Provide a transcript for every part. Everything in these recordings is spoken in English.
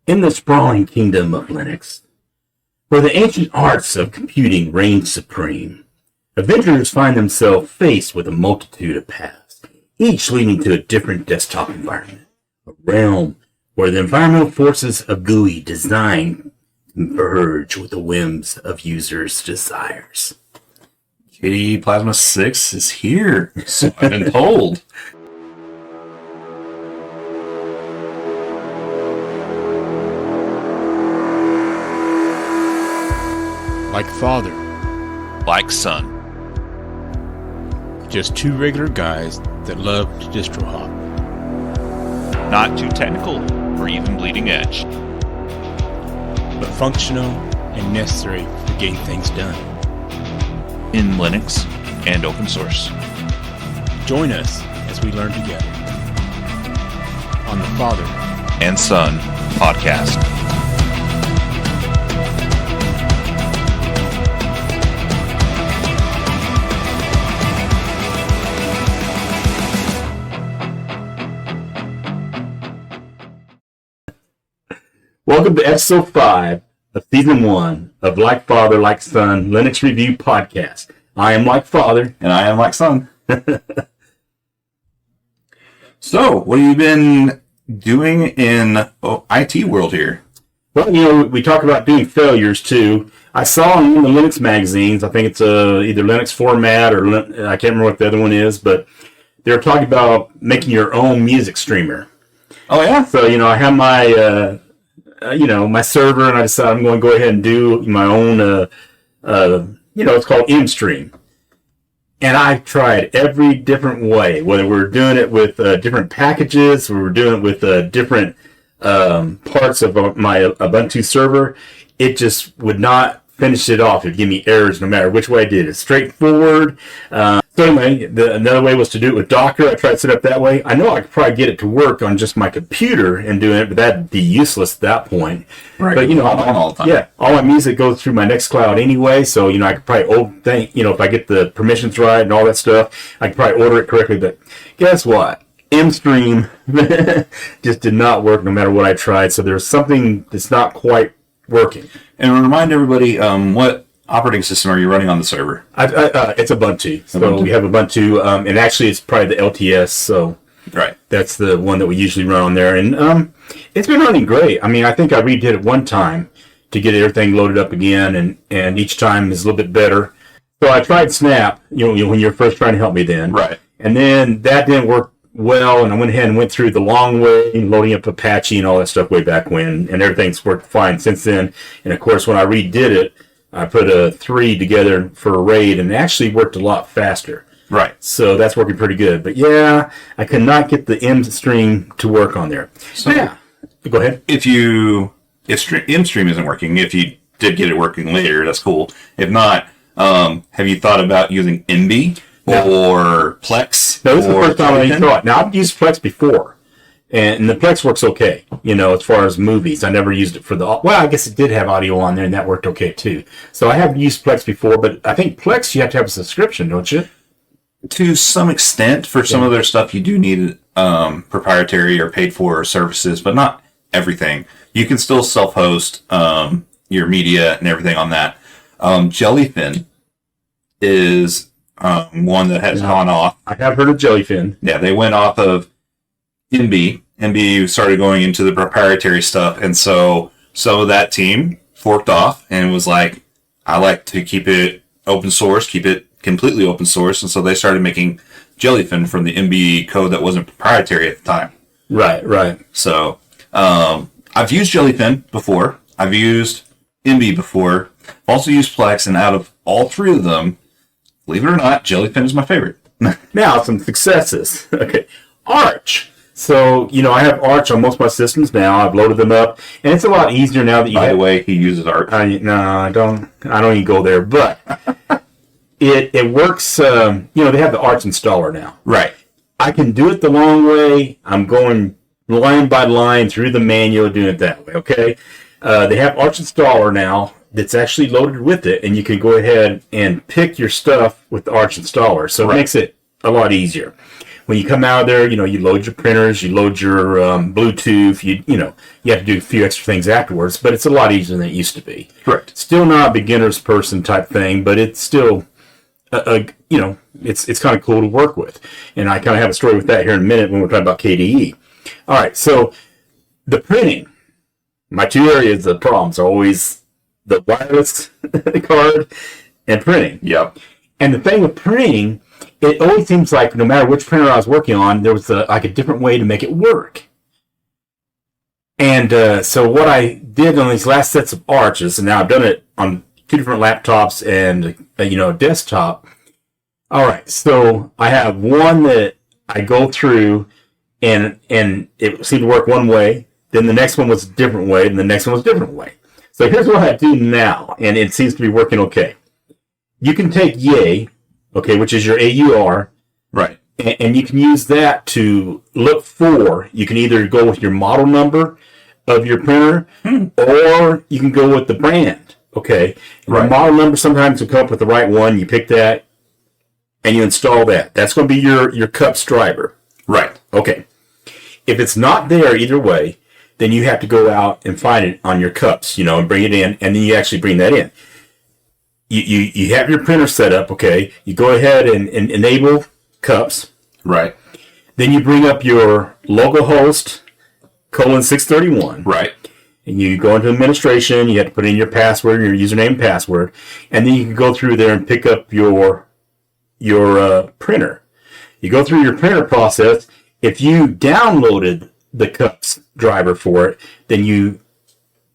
In the sprawling kingdom of Linux, where the ancient arts of computing reign supreme, adventurers find themselves faced with a multitude of paths, each leading to a different desktop environment, a realm where the environmental forces of GUI design converge with the whims of users' desires. KDE Plasma 6 is here, so I've been told. Like father, like son. just two regular guys that love to distro hop. Not too technical or even bleeding edge. But functional and necessary for getting things done. In Linux and open source. Join us as we learn together on the Father and Son podcast. Welcome to episode 5 of season 1 of Like Father, Like Son Linux Review Podcast. I am Like Father. And I am Like Son. So, what have you been doing in IT world here? Well, we talk about doing failures too. I saw in the Linux magazines, I think it's either Linux Format or I can't remember what the other one is, but they're talking about making your own music streamer. Oh, yeah? So, I have my... my server, and I decided I'm going to go ahead and do my own, it's called MStream. And I've tried every different way, whether we're doing it with different packages, or we're doing it with different parts of my Ubuntu server. It just would not finish it off. It would give me errors no matter which way I did it. Straightforward. So anyway, another way was to do it with Docker. I tried to set it up that way. I know I could probably get it to work on just my computer and doing it, but that'd be useless at that point. Right. But all the time. all my music goes through my Nextcloud anyway, so I could probably if I get the permissions right and all that stuff, I could probably order it correctly. But guess what? MStream just did not work no matter what I tried. So there's something that's not quite working. And remind everybody, what operating system are you running on the server? It's Ubuntu. So we have Ubuntu, and actually it's probably the LTS, so right. That's the one that we usually run on there. And it's been running great. I mean, I think I redid it one time to get everything loaded up again, and each time is a little bit better. So I tried Snap, when you were first trying to help me then. Right. And then that didn't work well, and I went ahead and went through the long way, loading up Apache and all that stuff way back when, and everything's worked fine since then. And of course, when I redid it, I put a 3 together for a RAID, and it actually worked a lot faster. Right. So that's working pretty good. But yeah, I could not get the MStream to work on there. So yeah, go ahead. If MStream isn't working, if you did get it working later, that's cool. If not, have you thought about using MB or Plex? No, this is the first time I thought. Now, I've used Plex before, and the Plex works okay, as far as movies. I never used it for I guess it did have audio on there, and that worked okay, too. So I have used Plex before, but I think Plex, you have to have a subscription, don't you? To some extent, for some of their stuff, you do need proprietary or paid-for services, but not everything. You can still self-host your media and everything on that. Jellyfin is one that has gone off. I have heard of Jellyfin. Yeah, they went off of MB. MB started going into the proprietary stuff, and so that team forked off and was like, I like to keep it open source, keep it completely open source, and so they started making Jellyfin from the MB code that wasn't proprietary at the time. Right. So I've used Jellyfin before. I've used MB before. I've also used Plex, and out of all three of them, believe it or not, Jellyfin is my favorite. Now, some successes. Okay. Arch. So, I have Arch on most of my systems now. I've loaded them up, and it's a lot easier now that you By the way, he uses Arch. No, I don't even go there, but it works. They have the Arch installer now. Right. I can do it the long way. I'm going line by line through the manual, doing it that way, okay? They have Arch installer now that's actually loaded with it, and you can go ahead and pick your stuff with the Arch installer, so It makes it a lot easier. when you come out of there, you load your printers, you load your Bluetooth, you have to do a few extra things afterwards, but it's a lot easier than it used to be. Correct. Still not a beginner's person type thing, but it's still, it's kind of cool to work with. And I kind of have a story with that here in a minute when we're talking about KDE. All right, so the printing. My two areas of problems are always the wireless card and printing. Yep. And the thing with printing, it always seems like no matter which printer I was working on, there was a different way to make it work. And so what I did on these last sets of arches, and now I've done it on 2 different laptops and a desktop. All right, so I have one that I go through, and it seemed to work one way. Then the next one was a different way, and the next one was a different way. So here's what I do now, and it seems to be working okay. You can take Yay, okay, which is your AUR, Right. and you can use that to look for, you can either go with your model number of your printer, or you can go with the brand, okay? Right. The model number sometimes will come up with the right one, you pick that, and you install that. That's going to be your cups driver. Right. Okay. If it's not there either way, then you have to go out and find it on your cups, and bring it in, and then you actually bring that in. You have your printer set up, okay? You go ahead and enable cups. Right. Then you bring up your localhost :631. Right. And you go into administration, you have to put in your password, your username and password, and then you can go through there and pick up your printer. You go through your printer process. If you downloaded the cups driver for it, then you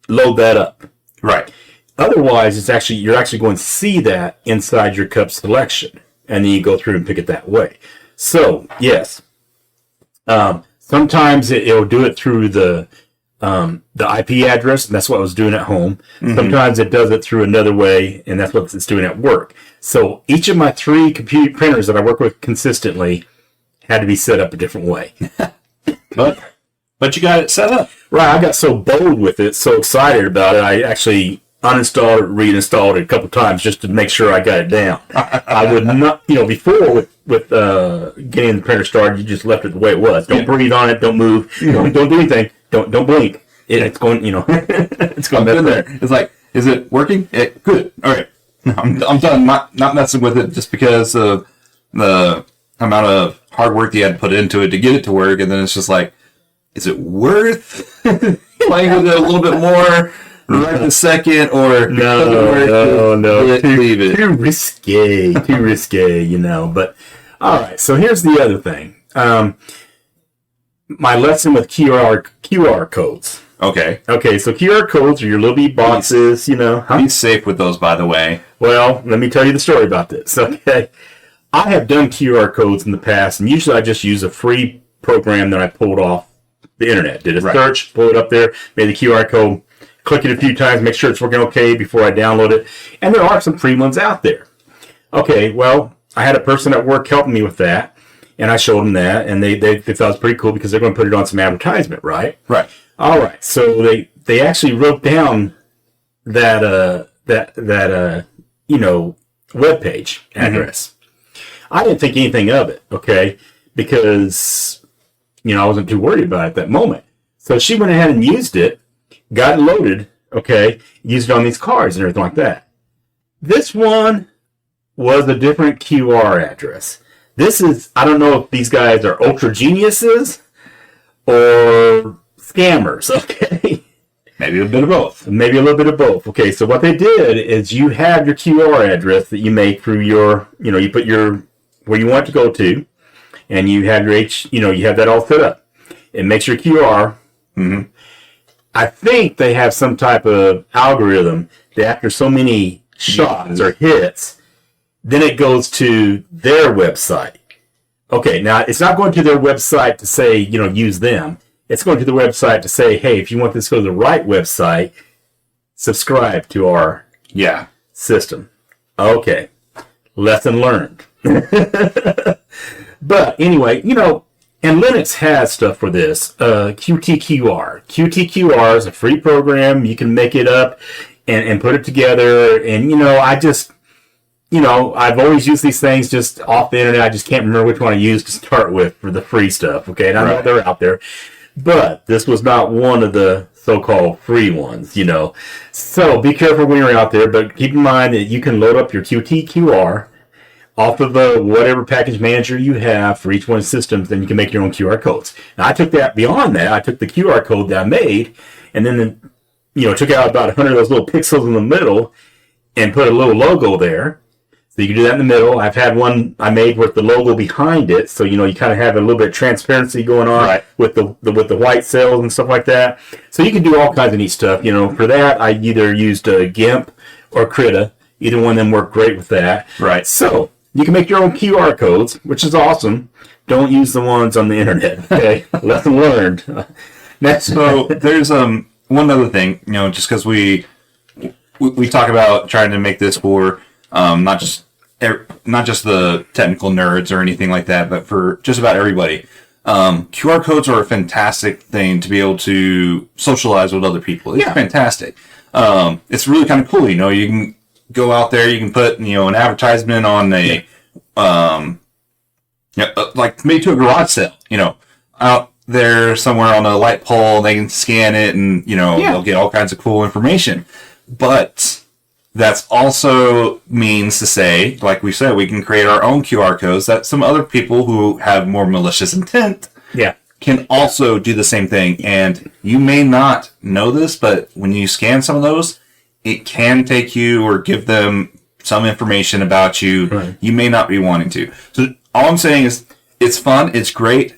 load that up. Right. Otherwise, you're actually going to see that inside your cup selection, and then you go through and pick it that way. So yes, sometimes it'll do it through the IP address, and that's what I was doing at home. Mm-hmm. Sometimes it does it through another way, and that's what it's doing at work. So each of my 3 computer printers that I work with consistently had to be set up a different way. But you got it set up. Right, I got so bold with it, so excited about it, I actually uninstalled it, reinstalled it a couple times just to make sure I got it down. I would not, before with getting the printer started, you just left it the way it was. Don't breathe on it, don't move, don't do anything, don't blink. It's going, it's going to there. It's like, is it working? Good. All right. I'm done. Not messing with it just because of the amount of hard work you had to put into it to get it to work, and then it's just like, is it worth playing with it a little bit more right this second, or no, leave it? Too risque, But all right, so here's the other thing. My lesson with QR codes. Okay, so QR codes are your little boxes, Be safe with those, by the way. Well, let me tell you the story about this. Okay, I have done QR codes in the past, and usually I just use a free program that I pulled off the internet. Did a search, pull it up there, made the QR code, click it a few times, make sure it's working okay before I download it. And there are some free ones out there. Okay, well, I had a person at work helping me with that, and I showed them that, and they thought it was pretty cool because they're going to put it on some advertisement, right? Right. All right. So they actually wrote down that web page address. I didn't think anything of it, okay, because I wasn't too worried about it at that moment. So she went ahead and used it, got it loaded, okay, used it on these cards and everything like that. This one was a different QR address. This is, I don't know if these guys are ultra geniuses or scammers, okay? Maybe a bit of both. Maybe a little bit of both. Okay, so what they did is you have your QR address that you make through your, you put your, where you want to go to, and you have your you have that all set up. It makes your QR. Mm-hmm. I think they have some type of algorithm that after so many shots or hits, then it goes to their website. Okay, now it's not going to their website to say, use them. It's going to the website to say, hey, if you want this to go to the right website, subscribe to our system. Okay, lesson learned. But anyway, and Linux has stuff for this. QtQR. QtQR is a free program. You can make it up and put it together. And, I've always used these things just off the internet. I just can't remember which one I used to start with for the free stuff. Okay, and I know they're out there, but this was not one of the so-called free ones. So be careful when you're out there. But keep in mind that you can load up your QtQR off of whatever package manager you have for each one of the systems. Then you can make your own QR codes. Now I took that beyond that. I took the QR code that I made, and then took out about 100 of those little pixels in the middle and put a little logo there. So you can do that in the middle. I've had one I made with the logo behind it, so you kind of have a little bit of transparency going on with the white cells and stuff like that. So you can do all kinds of neat stuff. For that I either used GIMP or Krita. Either one of them work great with that. Right. So you can make your own QR codes, which is awesome. Don't use the ones on the internet. Okay, lesson learned. So there's one other thing. Just because we talk about trying to make this for not just the technical nerds or anything like that, but for just about everybody. QR codes are a fantastic thing to be able to socialize with other people. It's fantastic. It's really kind of cool. You can go out there, you can put an advertisement on a like maybe to a garage sale. Out there somewhere on a light pole, they can scan it and they'll get all kinds of cool information. But that's also means to say, like we said, we can create our own QR codes that some other people who have more malicious intent can also do the same thing. And you may not know this, but when you scan some of those, it can take you or give them some information about you. Right. You may not be wanting to. So all I'm saying is it's fun. It's great.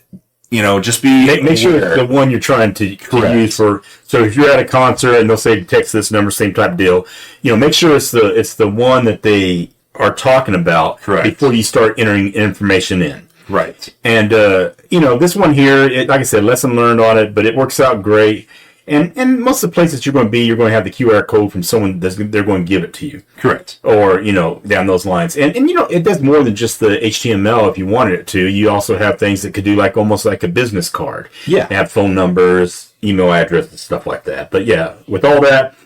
Just be make sure it's the one you're trying to use for. So if you're at a concert and they'll say text this number, same type of deal. Make sure it's the one that they are talking about before you start entering information in. Right. And this one here, like I said, lesson learned on it, but it works out great. And most of the places you're going to have the QR code from someone they're going to give it to you. Correct. Or, down those lines. And it does more than just the HTML if you wanted it to. You also have things that could do almost like a business card. Yeah. They have phone numbers, email addresses, stuff like that. But yeah, with all that,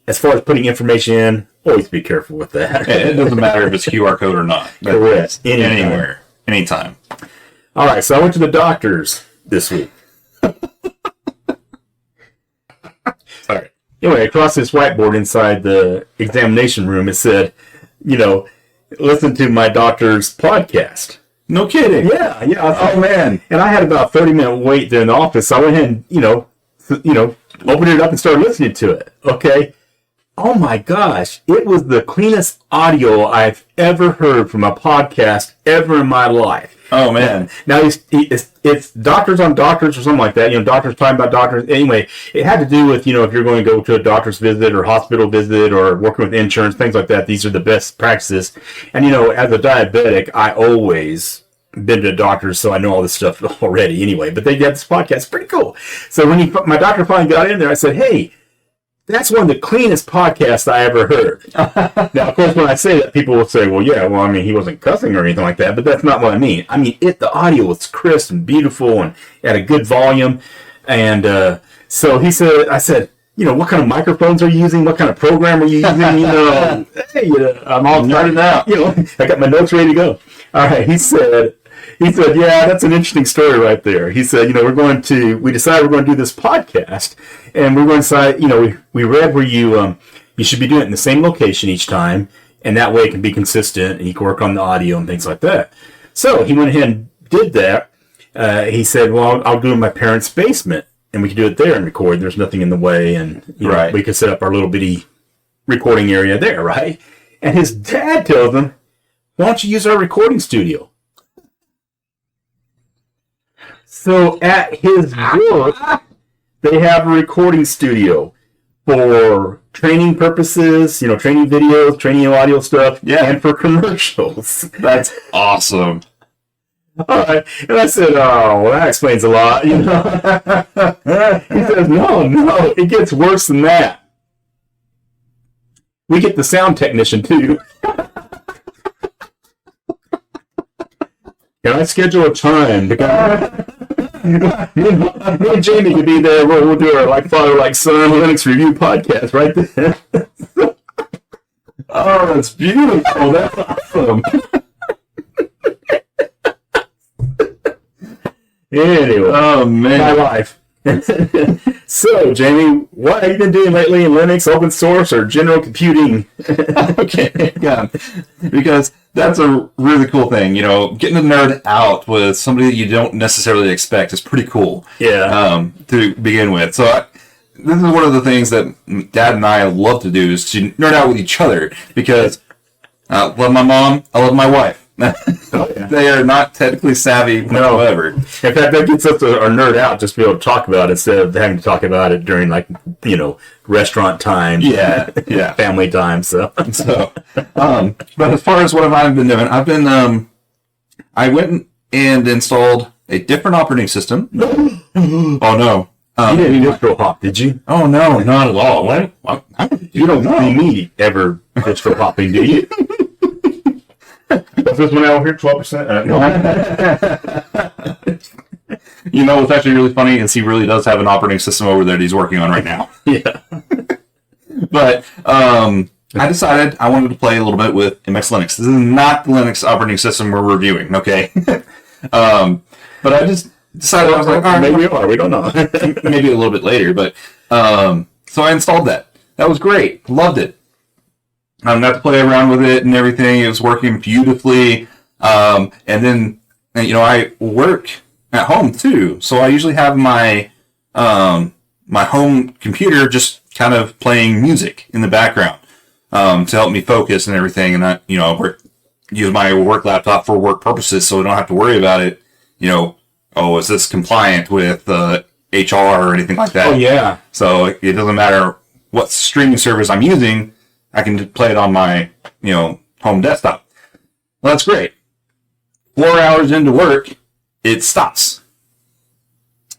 as far as putting information in, always be careful with that. It doesn't matter if it's QR code or not. Correct. Anywhere. Anytime. All right, so I went to the doctor's this week. Sorry. Anyway, across this whiteboard inside the examination room, it said, listen to my doctor's podcast. No kidding. Yeah. Oh, man. And I had about a 30-minute wait there in the office, so I went ahead and, opened it up and started listening to it. Okay. Oh, my gosh. It was the cleanest audio I've ever heard from a podcast ever in my life. Oh, man. Now, it's doctors on doctors or something like that. Doctors talking about doctors. Anyway, it had to do with, if you're going to go to a doctor's visit or hospital visit or working with insurance, things like that. These are the best practices. And, as a diabetic, I always been to doctors, so I know all this stuff already anyway. But they got this podcast. It's pretty cool. So when my doctor finally got in there, I said, hey, that's one of the cleanest podcasts I ever heard. Now, of course, when I say that, people will say, well, he wasn't cussing or anything like that, but that's not what I mean. I mean, the audio was crisp and beautiful and at a good volume. And so I said, what kind of microphones are you using? What kind of program are you using? I'm all started out. I got my notes ready to go. All right, he said, yeah, that's an interesting story right there. He said, we decided we're going to do this podcast, and we're going to decide, we read where you should be doing it in the same location each time, and that way it can be consistent, and you can work on the audio and things like that. So he went ahead and did that. He said, well, I'll do it in my parents' basement, and we can do it there and record. There's nothing in the way, and we can set up our little bitty recording area there, right? And his dad tells him, why don't you use our recording studio? So at his work, they have a recording studio for training purposes, training videos, training audio stuff, and for commercials. That's awesome. All right. And I said, oh, well, that explains a lot. He says, no, it gets worse than that. We get the sound technician, too. Can I schedule a time? Me and Jamie could be there. We'll do our Like Father, Like Son Linux review podcast right there. Oh, that's beautiful. That's awesome. Anyway, Oh, my man. life. So, Jamie, what have you been doing lately in Linux, open source, or general computing? Okay, yeah. Because that's a really cool thing. You know, getting a nerd out with somebody that you don't necessarily expect is pretty cool. Yeah. To begin with. So, this is one of the things that Dad and I love to do is to nerd out with each other because I love my mom, I love my wife. They are not technically savvy whatsoever. In fact, that gets us to our nerd out just to be able to talk about it instead of having to talk about it during, like, you know, restaurant time. Yeah. Family time, so. So, but as far as what I've been doing, I went and installed a different operating system. Oh no. You didn't distro hop, did you? Oh no, not at all. What? You don't see me ever distro hopping, do you? What's this one out here? 12%? No. You know what's actually really funny is he really does have an operating system over there that he's working on right now. Yeah. But I decided I wanted to play a little bit with MX Linux. This is not the Linux operating system we're reviewing, okay? But I just decided, I was like, all right, Maybe we are, we don't know. maybe a little bit later. But so I installed that. That was great. Loved it. I got to play around with it and everything. It was working beautifully. And then, you know, I work at home too. So I usually have my my home computer just kind of playing music in the background to help me focus and everything. And I, you know, use my work laptop for work purposes, so I don't have to worry about it. You know, oh, is this compliant with HR or anything like that? Oh, yeah. So it doesn't matter what streaming service I'm using. I can play it on my, you know, home desktop. Well, that's great. 4 hours into work, it stops.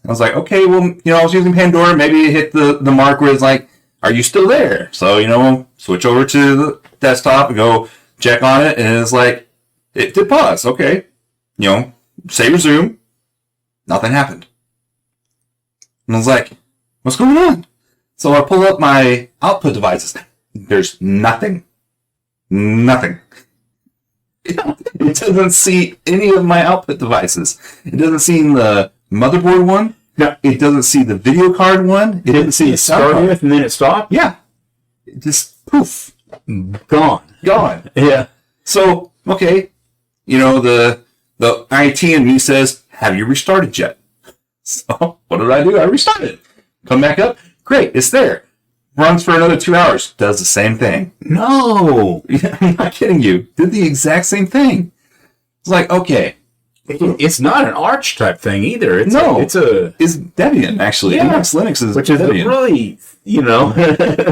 I was like, okay, well, you know, I was using Pandora. Maybe it hit the mark where it's like, are you still there? So, you know, switch over to the desktop and go check on it. And it's like, it did pause. Okay. You know, say resume. Nothing happened. And I was like, what's going on? So I pull up my output devices. There's nothing. Nothing. It doesn't see any of my output devices. It doesn't see the motherboard one. No. It doesn't see the video card one. It doesn't see It started with and then it stopped? Yeah. It just poof. Gone. Gone. Yeah. So, okay. You know, the IT in me says, have you restarted yet? So, what did I do? I restarted. Come back up. Great. It's there. Runs for another 2 hours. Does the same thing. No. I'm not kidding you. Did the exact same thing. It's like, okay. It's not an Arch type thing either. It's No. it's a It's Debian, actually. Yeah. MX Linux is which is a Debian. really, you know,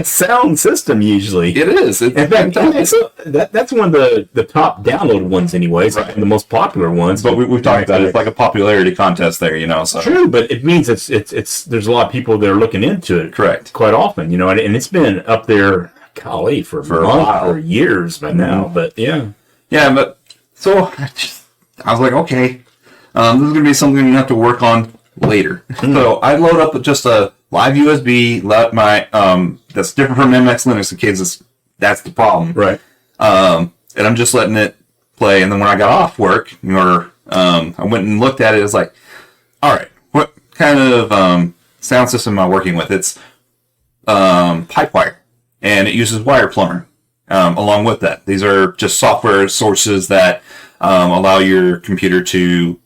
sound system usually. It is. In fact, that's one of the top downloaded ones anyways, Right. and the most popular ones. But we've talked about it. It's like a popularity contest there, you know. So. True, but it means it's there's a lot of people that are looking into it. Correct. Quite often, you know, and it's been up there, golly, for a months, while. for years by now. But yeah, Yeah, but so I was like, okay, this is going to be something we have to work on later. So I load up just a live USB, let my that's different from MX Linux in case that's the problem. right. And I'm just letting it play. And then when I got off work, or I went and looked at it, it's like, all right, what kind of sound system am I working with? It's Pipewire, and it uses Wire Plumber along with that. These are just software sources that allow your computer to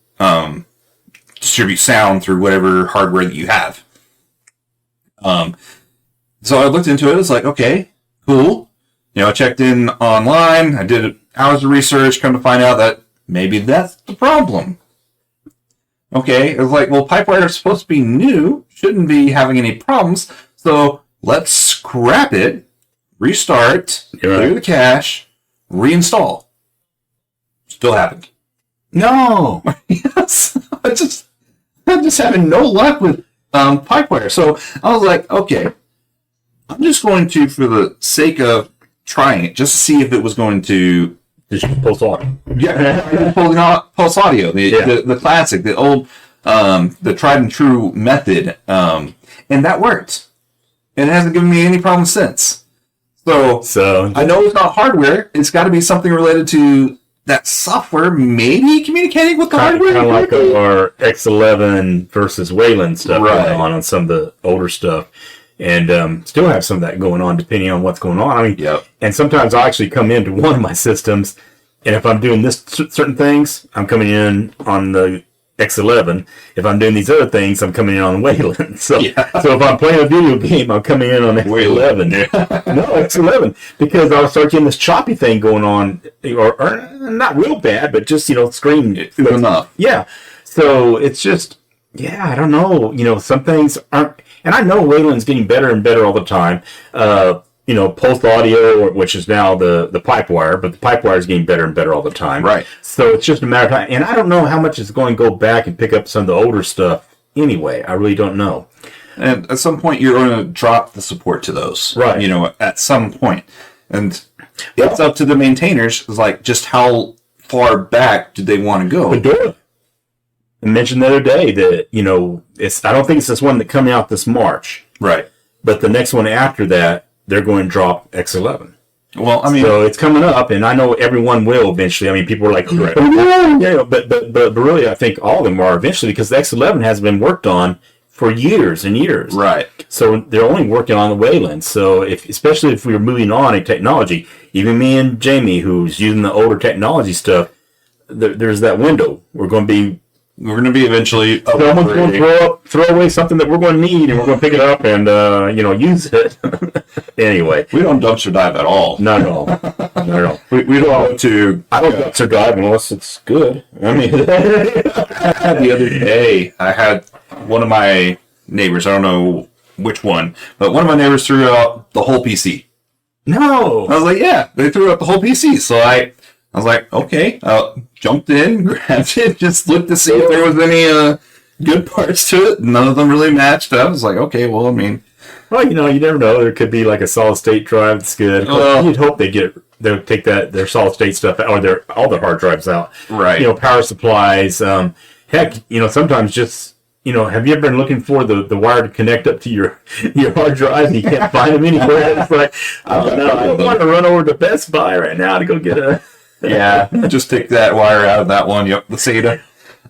distribute sound through whatever hardware that you have. So I looked into it. It's like, okay, cool. You know, I checked in online. I did hours of research. Come to find out that maybe that's the problem. Okay, it was like, well, Pipewire is supposed to be new. Shouldn't be having any problems. So let's scrap it, restart, clear the cache, reinstall. Still happened. No. Yes, I'm just having no luck with Pipewire. So I was like, okay, I'm just going to, for the sake of trying it, just to see if it was going to. Just post on. Yeah, pulse audio, the classic, the old, the tried and true method, and that worked. And it hasn't given me any problems since. So I know it's not hardware. It's got to be something related to that software, maybe communicating with the hardware. Kind of like our X11 versus Wayland stuff Right. going on some of the older stuff. And still have some of that going on depending on what's going on. I mean, Yep. and sometimes I actually come into one of my systems, and if I'm doing certain things, I'm coming in on the X11. If I'm doing these other things, I'm coming in on Wayland. So, so if I'm playing a video game, I'm coming in on X11. No, X11, because I'll start getting this choppy thing going on, or not real bad, but just screen enough. Yeah. So it's just, I don't know. Some things aren't, and I know Wayland's getting better and better all the time. Pulse audio, which is now the Pipewire, but the Pipewire is getting better and better all the time. Right. So it's just a matter of time. And I don't know how much it's going to go back and pick up some of the older stuff anyway. I really don't know. And at some point, you're going to drop the support to those. Right. At some point. And it's up to the maintainers, like, just how far back do they want to go? Fedora. I mentioned the other day that, I don't think it's this one that coming out this March. Right. But the next one after that, they're going to drop X11. Well, I mean, so it's coming up, and I know everyone will eventually. I mean, people are like, right. but really, I think all of them are eventually, because the X11 has been worked on for years and years. Right. So they're only working on the Wayland. So especially if we're moving on in technology, even me and Jamie, who's using the older technology stuff, there's that window. We're going to be eventually someone's going to throw away something that we're going to need, and we're going to pick it up and use it. Anyway, we don't dumpster dive at all. Not at all. Not at all. We don't want to. I don't dumpster dive unless it's good. I mean, the other day I had one of my neighbors. I don't know which one, but one of my neighbors threw out the whole PC. No, I was like, yeah, they threw out the whole PC. So I was like, okay, jumped in, grabbed it, just looked to see if there was any good parts to it. None of them really matched up. I was like, okay, well, I mean, well, you never know. There could be like a solid state drive that's good. You'd hope they'll take their solid state stuff out, or all their hard drives out. Right. Power supplies. Heck, sometimes just have you ever been looking for the wire to connect up to your hard drive and you can't find them anywhere? It's like, I don't know. I don't want to run over to Best Buy right now to go get a. Yeah, just take that wire out of that one. Yep, the SATA.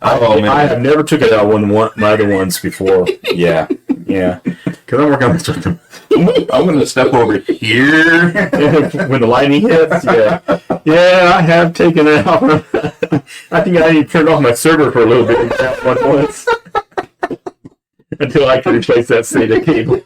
Oh, man. I have never took it out of my other ones before. Yeah. Because I'm working on this with them. I'm going to step over here. When the lightning hits, yeah, I have taken it out. I think I need to turn off my server for a little bit once until I can replace that SATA cable.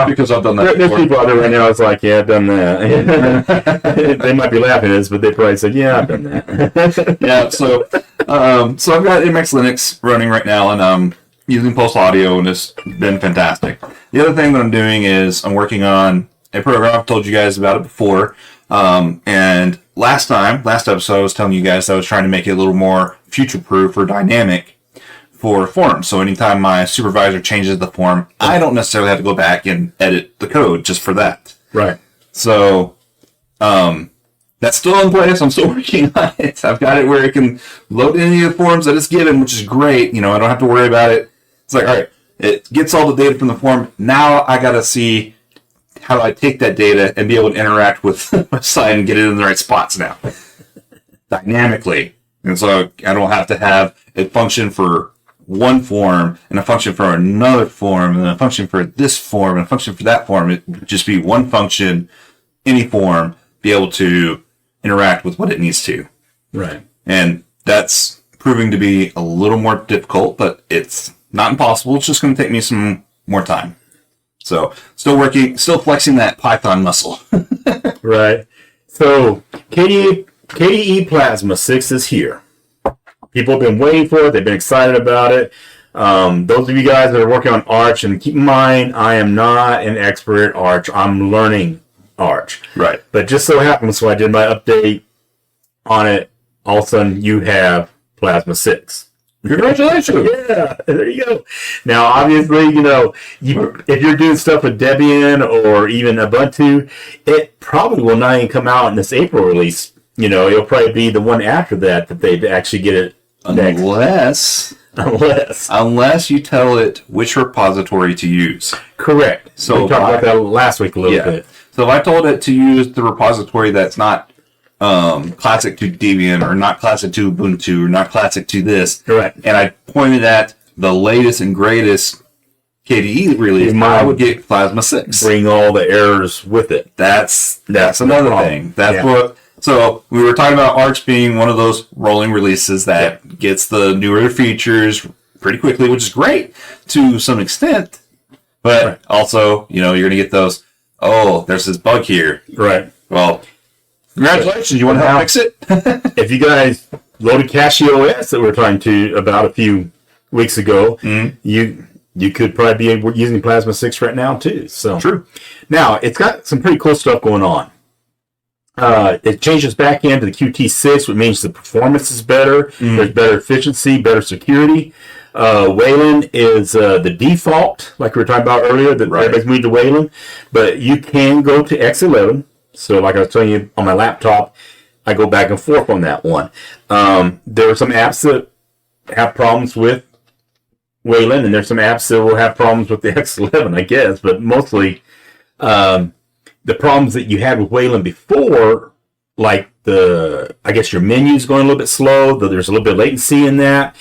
Because I've done that. There's people out there right now. It's like, yeah, I've done that. They might be laughing at us, but they probably said, yeah, I've done that. Yeah. So I've got MX Linux running right now, and I'm using Pulse Audio, and it's been fantastic. The other thing that I'm doing is I'm working on a program. I've told you guys about it before. And last episode, I was telling you guys that I was trying to make it a little more future-proof or dynamic for forms. So anytime my supervisor changes the form, I don't necessarily have to go back and edit the code just for that. Right. So that's still in place. I'm still working on it. I've got it where it can load any of the forms that it's given, which is great. I don't have to worry about it. It's like, all right, it gets all the data from the form. Now I got to see how do I take that data and be able to interact with the website and get it in the right spots now. Dynamically. And so I don't have to have a function for one form and a function for another form and a function for this form and a function for that form. It would just be one function, any form, be able to interact with what it needs to. Right. And that's proving to be a little more difficult, but it's not impossible. It's just going to take me some more time. So still flexing that Python muscle. Right. So KDE Plasma 6 is here. People have been waiting for it. They've been excited about it. Those of you guys that are working on Arch, and keep in mind, I am not an expert at Arch. I'm learning Arch. Right. But just so happens, so I did my update on it, all of a sudden you have Plasma 6. Congratulations. Yeah, there you go. Now, obviously, if you're doing stuff with Debian or even Ubuntu, it probably will not even come out in this April release. It'll probably be the one after that they actually get it next. unless you tell it which repository to use. Correct. So we talked about that last week a little bit. So if I told it to use the repository that's not classic to Debian or not classic to Ubuntu or not classic to this, Correct. and I pointed at the latest and greatest KDE release, I would get Plasma 6. Bring all the errors with it. That's another thing. That's what. So we were talking about Arch being one of those rolling releases that gets the newer features pretty quickly, which is great to some extent. But also, you're going to get those. Oh, there's this bug here. Right. Well, congratulations. You want to help fix it? If you guys loaded CachyOS that we were talking to about a few weeks ago, you could probably be using Plasma 6 right now too. So true. Now it's got some pretty cool stuff going on. It changes back into the Qt6, which means the performance is better. There's better efficiency, better security. Wayland is the default, like we were talking about earlier, that everybody's moved to Wayland. But you can go to X11. So like I was telling you on my laptop, I go back and forth on that one. There are some apps that have problems with Wayland, and there's some apps that will have problems with the X11, I guess. But mostly, the problems that you had with Wayland before, like I guess your menu's going a little bit slow, though there's a little bit of latency in that,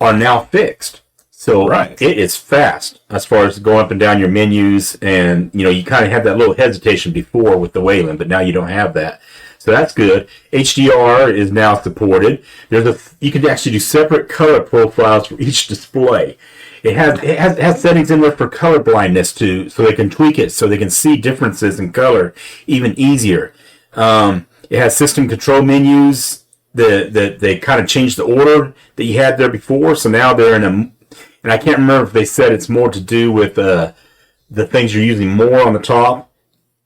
are now fixed. So it is fast as far as going up and down your menus, and you kind of had that little hesitation before with the Wayland, but now you don't have that. So that's good. HDR is now supported. You can actually do separate color profiles for each display. It has settings in there for color blindness too, so they can tweak it so they can see differences in color even easier. It has system control menus that they kind of changed the order that you had there before. So now they're in and I can't remember if they said it's more to do with the things you're using more on the top,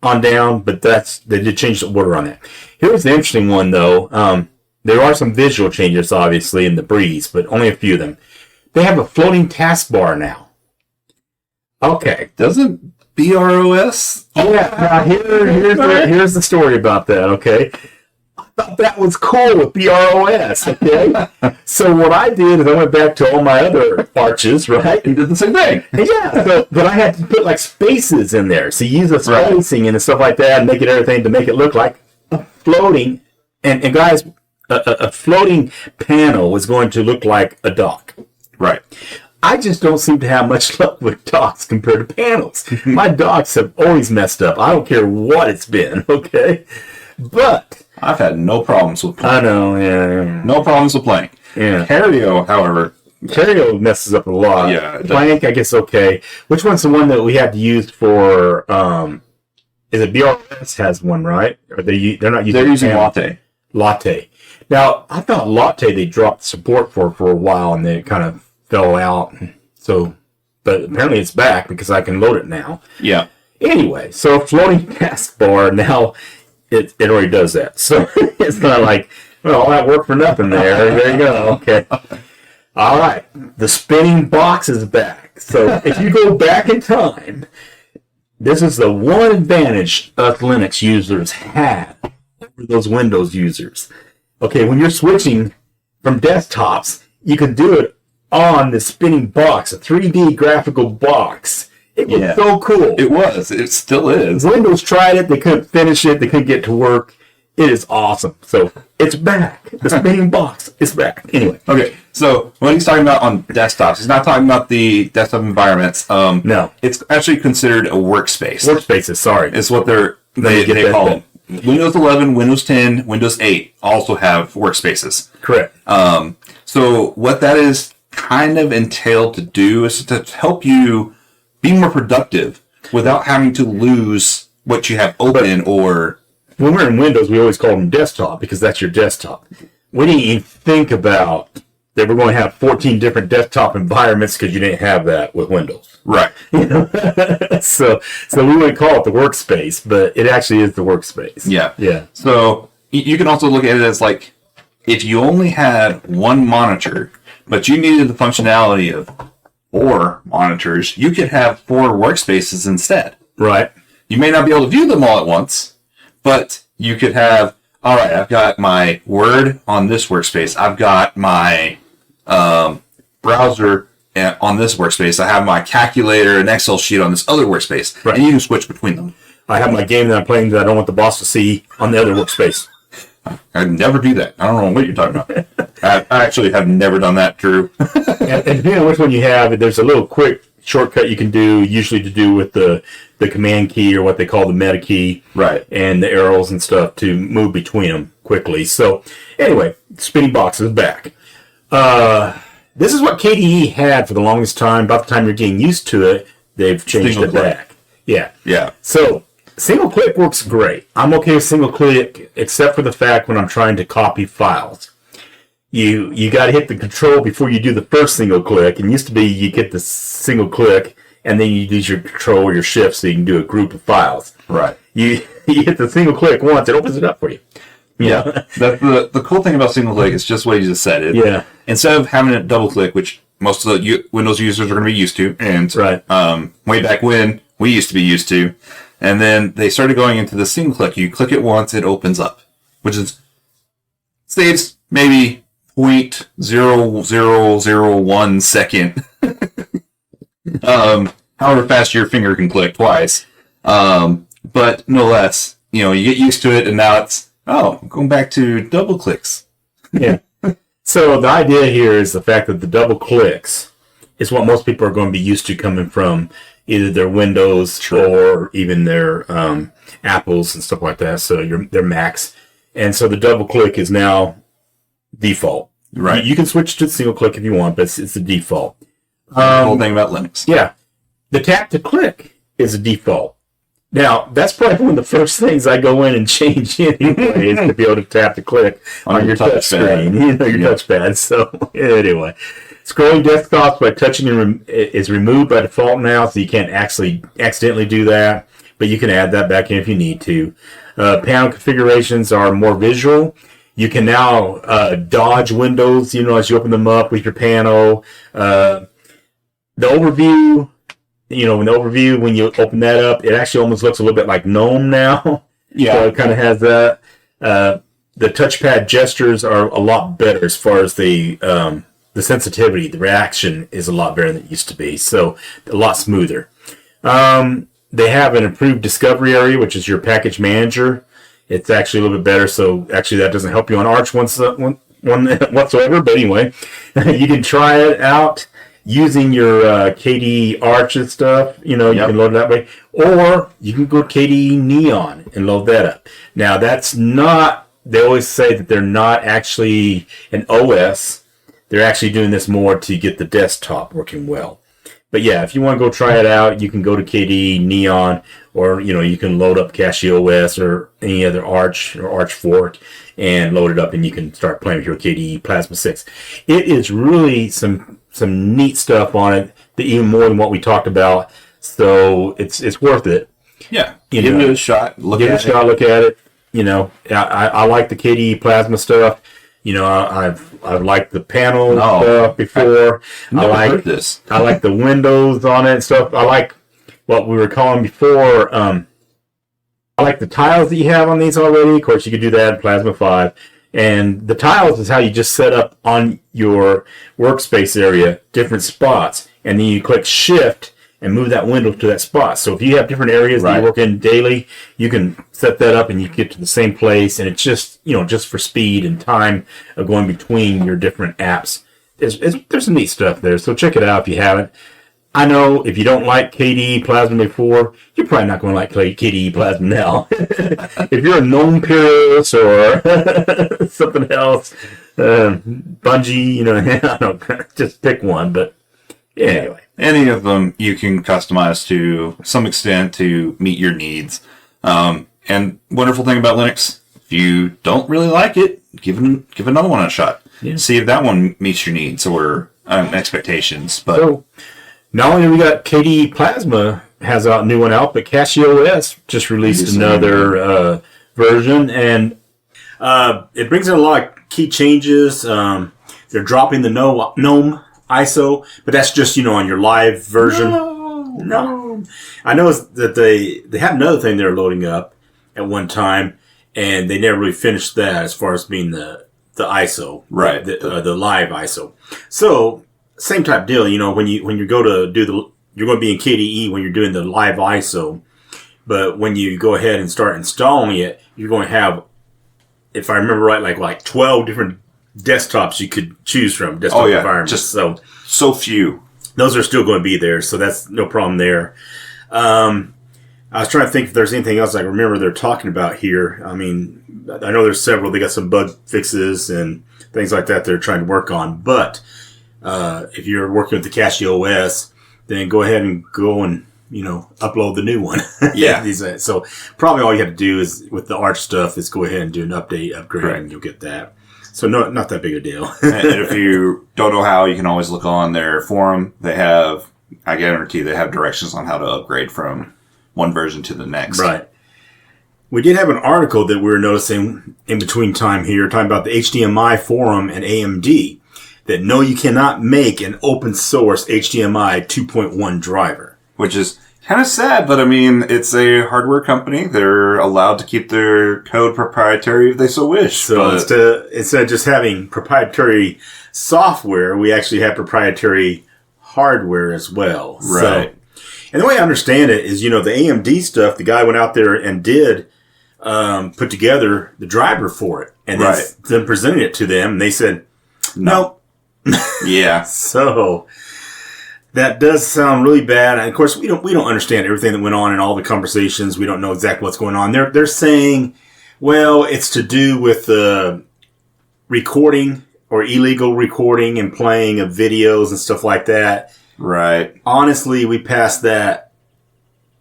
on down, but they did change the order on that. Here's the interesting one though. There are some visual changes obviously in the Breeze, but only a few of them. They have a floating taskbar now. Okay. Doesn't BrOS? Yeah. Now here's the story about that. Okay. I thought that was cool with BrOS. Okay. So what I did is I went back to all my other arches, right? You did the same thing. Yeah. But I had to put like spaces in there. So use the spacing and stuff like that and make it everything to make it look like a floating. And guys, a floating panel is going to look like a dock. Right. I just don't seem to have much luck with docks compared to panels. My docks have always messed up. I don't care what it's been, okay? But I've had no problems with playing. I know, yeah. No problems with playing. Yeah. Cario, however. Cario messes up a lot. Yeah. Plank, I guess, okay. Which one's the one that we have to use for, is it BrOS has one, right? Or they're not using They're using Latte. Latte. Now, I thought Latte they dropped support for a while and they kind of fell out. So, but apparently it's back because I can load it now. Yeah. Anyway, so floating taskbar now it already does that. So it's not like, well, all that work for nothing there. There you go. Okay. All right. The spinning box is back. So if you go back in time, this is the one advantage us Linux users had over those Windows users. Okay, when you're switching from desktops, you can do it on the spinning box, a 3D graphical box. It was so cool. It was. It still is. Windows tried it. They couldn't finish it. They couldn't get to work. It is awesome. So it's back. The spinning box is back. Anyway. Okay, so what he's talking about on desktops, he's not talking about the desktop environments. No. It's actually considered a workspace. Workspaces, sorry. It's what they call them. Windows 11, Windows 10, Windows 8 also have workspaces. Correct. So what that is kind of entailed to do is to help you be more productive without having to lose what you have open or... When we're in Windows, we always call them desktop because that's your desktop. We didn't even think about that we're going to have 14 different desktop environments because you didn't have that with Windows. Right. You know? So we wouldn't call it the workspace, but it actually is the workspace. Yeah. Yeah. So you can also look at it as like, if you only had one monitor, but you needed the functionality of 4 monitors, you could have 4 workspaces instead. Right. You may not be able to view them all at once, but you could have, all right, I've got my Word on this workspace. I've got my browser on this workspace. I have my calculator and Excel sheet on this other workspace. Right. And you can switch between them. I have my game that I'm playing that I don't want the boss to see on the other workspace. I'd never do that. I don't know what you're talking about. I actually have never done that, Drew. and depending on which one you have, there's a little quick shortcut you can do, usually to do with the command key, or what they call the meta key. Right. And the arrows and stuff to move between them quickly. So anyway, spinning box is back. This is what KDE had for the longest time. About the time you're getting used to it, they've changed Single it click. back. Yeah. Yeah. So single click works great. I'm okay with single click, except for the fact when I'm trying to copy files. You got to hit the control before you do the first single click. And it used to be you get the single click and then you use your control or your shift so you can do a group of files. Right. You hit the single click once, it opens it up for you. Yeah. The cool thing about single click is just what you just said. Yeah. Instead of having a double click, which most of the Windows users are going to be used to, and Right. way back when we used to be used to, and then they started going into the single click. You click it once, it opens up, which is saves maybe 0.0001 second. However fast your finger can click twice. But no less, you get used to it, and now it's, going back to double clicks. Yeah. So the idea here is the fact that the double clicks is what most people are going to be used to coming from either their Windows or even their Apples and stuff like that. So their Macs. And so the double click is now default. Right. You can switch to single click if you want, but it's the default. The whole thing about Linux. Yeah. The tap to click is a default. Now, that's probably one of the first things I go in and change anyway, is to be able to tap to click on your touch screen, your touchpad. So, anyway. Scrolling desktops by touching is removed by default now, so you can't actually accidentally do that, but you can add that back in if you need to. Panel configurations are more visual. You can now dodge windows, as you open them up with your panel. The overview, when you open that up, it actually almost looks a little bit like GNOME now. Yeah. So it kind of has that. The touchpad gestures are a lot better as far as the sensitivity. The reaction is a lot better than it used to be. So a lot smoother. They have an improved discovery area, which is your package manager. It's actually a little bit better. So actually that doesn't help you on Arch whatsoever. But anyway, you can try it out using your KDE Arch and stuff. You can load it that way. Or you can go to KDE Neon and load that up. Now that's not, they always say that they're not actually an OS. They're actually doing this more to get the desktop working well. But yeah, if you want to go try it out, you can go to KDE Neon, or you can load up CachyOS or any other Arch or Arch fork and load it up, and you can start playing with your KDE Plasma 6. It is really some neat stuff on it, even more than what we talked about. So it's worth it. Yeah, give it a shot. Look at it. I like the KDE Plasma stuff. I've liked the panel stuff before. I like the windows on it and stuff. I like what we were calling before. I like the tiles that you have on these already. Of course, you could do that in Plasma 5. And the tiles is how you just set up on your workspace area different spots. And then you click Shift and move that window to that spot. So if you have different areas that you work in daily, you can set that up and you get to the same place. And it's just, just for speed and time of going between your different apps. There's some neat stuff there. So check it out if you haven't. I know if you don't like KDE Plasma before, you're probably not going to like KDE Plasma now. If you're a GNOME purist or something else, Bungie, I don't just pick one. But anyway. Any of them you can customize to some extent to meet your needs. And wonderful thing about Linux, if you don't really like it, give another one a shot. Yeah. See if that one meets your needs or expectations. But so, not only we got KDE Plasma has a new one out, but CachyOS just released another version, and it brings in a lot of key changes. They're dropping the GNOME ISO, but that's just on your live version. No. I know that they had another thing they were loading up at one time, and they never really finished that as far as being the ISO, right? The live ISO. So same type deal. You know, when you go to do you're going to be in KDE when you're doing the live ISO, but when you go ahead and start installing it, you're going to have, if I remember right, like 12 different desktops you could choose from, desktop environments. Just so few. Those are still going to be there, so that's no problem there. I was trying to think if there's anything else I remember they're talking about here. I mean, I know there's several. They got some bug fixes and things like that they're trying to work on. But if you're working with the CachyOS, then go ahead and upload the new one. Yeah. So probably all you have to do is with the Arch stuff is go ahead and do an upgrade, and you'll get that. So not that big a deal. And if you don't know how, you can always look on their forum. I guarantee they have directions on how to upgrade from one version to the next. Right. We did have an article that we were noticing in between time here, talking about the HDMI forum and AMD, that no, you cannot make an open source HDMI 2.1 driver. Which is kind of sad, but I mean, it's a hardware company. They're allowed to keep their code proprietary if they so wish. So instead of just having proprietary software, we actually have proprietary hardware as well. Right. And the way I understand it is, the AMD stuff, the guy went out there and did put together the driver for it. And then presented it to them, and they said, no. Yeah. So that does sound really bad. And of course, we don't understand everything that went on in all the conversations. We don't know exactly what's going on. They're saying, well, it's to do with recording or illegal recording and playing of videos and stuff like that. Right. Honestly, we passed that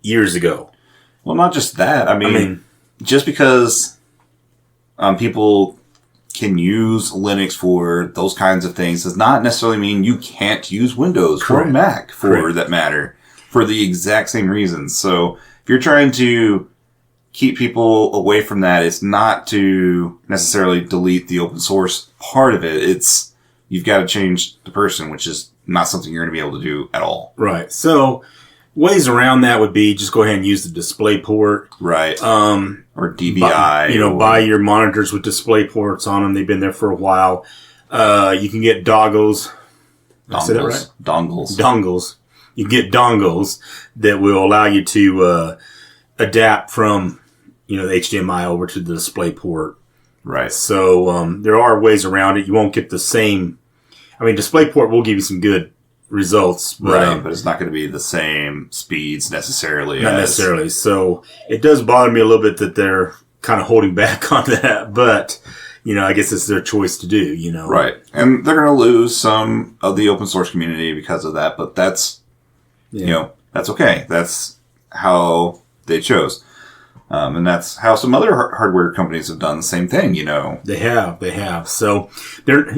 years ago. Well, not just that. I mean just because people can use Linux for those kinds of things does not necessarily mean you can't use Windows or Mac for that matter, for the exact same reasons. So if you're trying to keep people away from that, it's not to necessarily delete the open source part of it. It's you've got to change the person, which is not something you're going to be able to do at all. Right. So ways around that would be just go ahead and use the display port. Right. Or DVI. Buy your monitors with display ports on them. They've been there for a while. You can get dongles. Did I say that right? Dongles. You can get dongles that will allow you to adapt from, the HDMI over to the display port. Right. So there are ways around it. You won't get the same. I mean, DisplayPort will give you some good results, but it's not going to be the same speeds necessarily. Not necessarily. So it does bother me a little bit that they're kind of holding back on that, but I guess it's their choice to do. Right, and they're going to lose some of the open source community because of that, but that's that's okay. That's how they chose, and that's how some other hardware companies have done the same thing. They have. So they're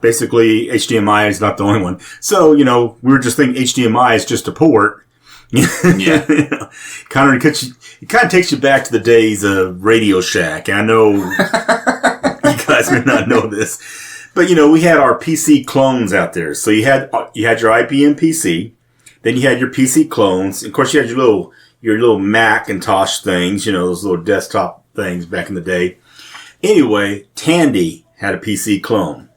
basically, HDMI is not the only one. So, we were just thinking HDMI is just a port. Yeah. It kind of takes you back to the days of Radio Shack. And I know you guys may not know this, but, we had our PC clones out there. So you had your IBM PC, then you had your PC clones. Of course, you had your little Macintosh things, those little desktop things back in the day. Anyway, Tandy had a PC clone.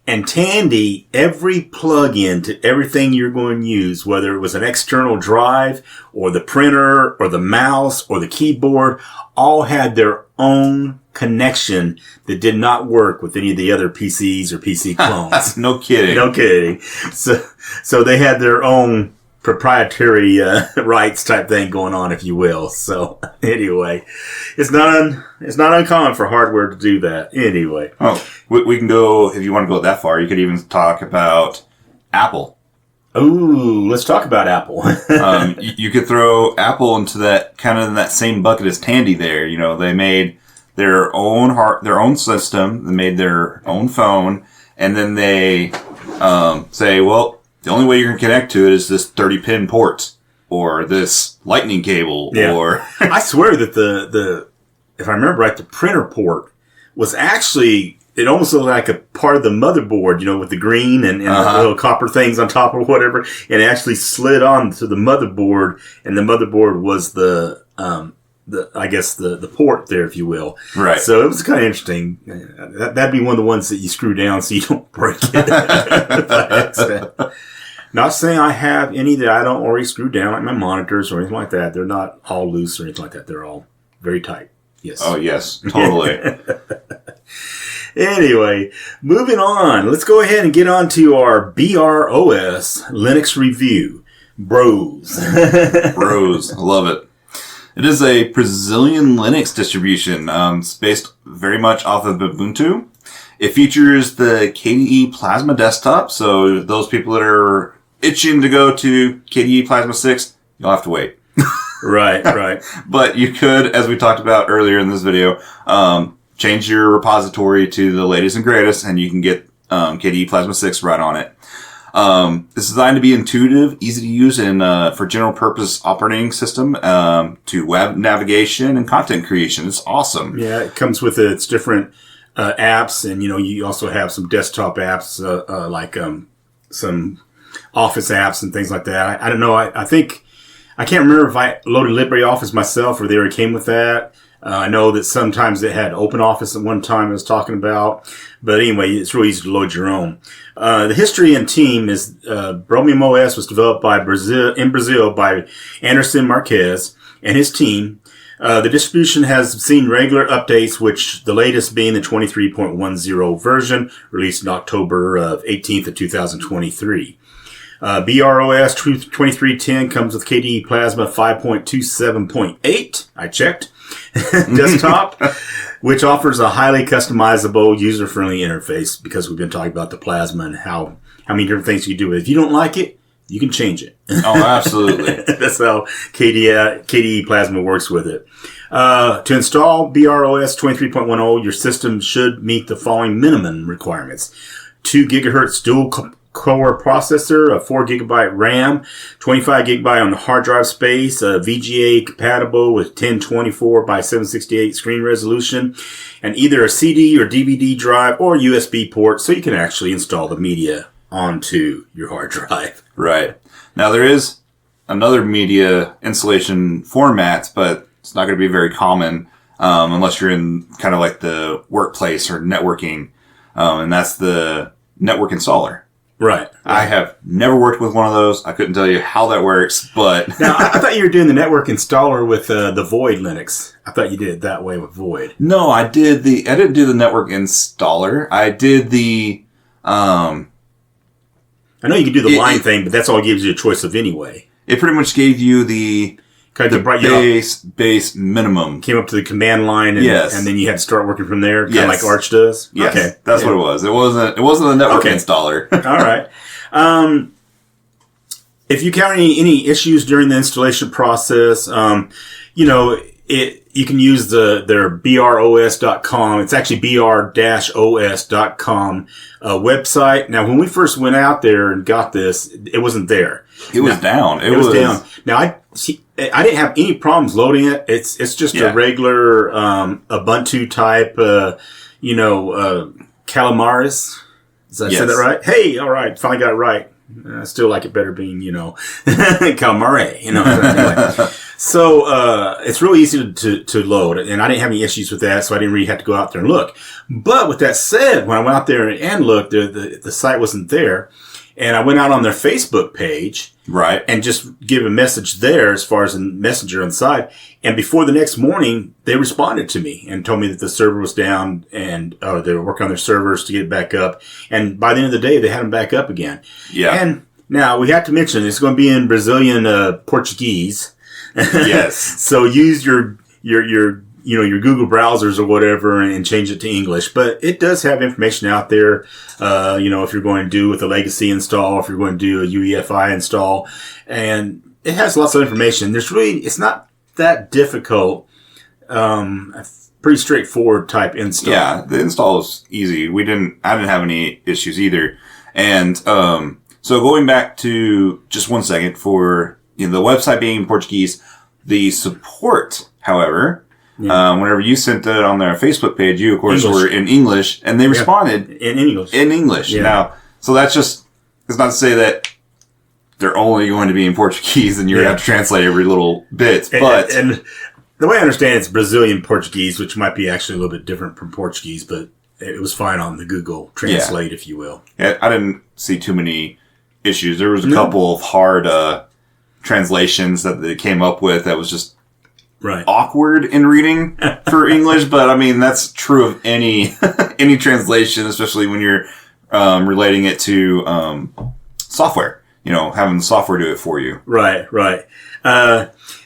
And Tandy, every plug-in to everything you're going to use, whether it was an external drive or the printer or the mouse or the keyboard, all had their own connection that did not work with any of the other PCs or PC clones. No kidding. No kidding. So they had their own proprietary rights type thing going on, if you will. So anyway, it's not uncommon for hardware to do that. Anyway, we can go, if you want to go that far, you could even talk about Apple. Ooh, let's talk about Apple. You could throw Apple into that kind of in that same bucket as Tandy. There, they made their own system, they made their own phone, and then they say, well, the only way you're going to connect to it is this 30-pin port or this lightning cable. Yeah. Or I swear that the if I remember right, the printer port was actually, it almost looked like a part of the motherboard, with the green and the little copper things on top or whatever, and it actually slid on to the motherboard, and the motherboard was the I guess the port there, if you will. Right. So it was kind of interesting. That'd be one of the ones that you screw down so you don't break it by accident. Not saying I have any that I don't already screw down, like my monitors or anything like that. They're not all loose or anything like that. They're all very tight. Yes. Oh, yes. Totally. Anyway, moving on. Let's go ahead and get on to our BrOS Linux review. BrOS. BrOS. I love it. It is a Brazilian Linux distribution. It's based very much off of Ubuntu. It features the KDE Plasma desktop, so those people that are itching to go to KDE Plasma 6, you'll have to wait. Right. But you could, as we talked about earlier in this video, change your repository to the latest and greatest, and you can get KDE Plasma 6 right on it. It's designed to be intuitive, easy to use, and for general purpose operating system, to web navigation and content creation. It's awesome. Yeah, it comes with its different apps, and you also have some desktop apps like some Office apps and things like that. I don't know. I think I can't remember if I loaded LibreOffice myself or they already came with that. I know that sometimes it had OpenOffice at one time I was talking about. But anyway, it's really easy to load your own. The history and team is Bromium OS was developed in Brazil by Anderson Marques and his team. The distribution has seen regular updates, which the latest being the 23.10 version, released in October 18th of 2023. BrOS 2310 comes with KDE Plasma 5.27.8. I checked. Desktop, which offers a highly customizable, user-friendly interface because we've been talking about the Plasma and how many different things you can do with it. If you don't like it, you can change it. Oh, absolutely. That's how KDE Plasma works with it. To install BrOS 23.10, your system should meet the following minimum requirements. 2 gigahertz dual core processor, a 4 gigabyte RAM, 25 gigabyte on the hard drive space, VGA compatible with 1024 by 768 screen resolution, and either a CD or DVD drive or USB port so you can actually install the media onto your hard drive. Right. Now there is another media installation format, but it's not going to be very common unless you're in kind of like the workplace or networking, and that's the network installer. Right. I have never worked with one of those. I couldn't tell you how that works, but... Now, I thought you were doing the network installer with the Void Linux. I thought you did it that way with Void. No, I didn't do the network installer. I did the... I know you can do the line thing, but that's all it gives you a choice of anyway. It pretty much gave you the base minimum. Came up to the command line, and, yes. And then you had to start working from there, kind of like Arch does. Yes, okay, that's what it was. It wasn't a network installer. All right. If you encounter any issues during the installation process, you can use their BrOS.com. It's actually br-os.com website. Now, when we first went out there and got this, it wasn't there. It was down. It was down. Now, I didn't have any problems loading it. It's just a regular Ubuntu type, Calamaris. Did I say that right? Hey, all right, finally got it right. I still like it better being, Calamare, anyway. So, it's really easy to load, and I didn't have any issues with that, so I didn't really have to go out there and look. But with that said, when I went out there and looked, the site wasn't there, and I went out on their Facebook page, right, and just give a message there as far as a messenger on the side, and before the next morning, they responded to me and told me that the server was down, and they were working on their servers to get it back up, and by the end of the day, they had them back up again. Yeah. And now, we have to mention, it's going to be in Brazilian Portuguese. Yes. So use your Google browsers or whatever and change it to English. But it does have information out there, if you're going to do with a legacy install, if you're going to do a UEFI install. And it has lots of information. It's not that difficult. A pretty straightforward type install. Yeah, the install is easy. I didn't have any issues either. And, so going back to just one second for the website being in Portuguese, the support, however, whenever you sent it on their Facebook page, you of course were in English, and they responded in English. In English. Yeah. Now, so it's not to say that they're only going to be in Portuguese and you're going to have to translate every little bit, but and the way I understand it's Brazilian Portuguese, which might be actually a little bit different from Portuguese, but it was fine on the Google Translate, if you will. Yeah, I didn't see too many issues. There was a couple of hard translations that they came up with that was just awkward in reading for English, but I mean that's true of any any translation, especially when you're relating it to software. You know, having the software do it for you. Right.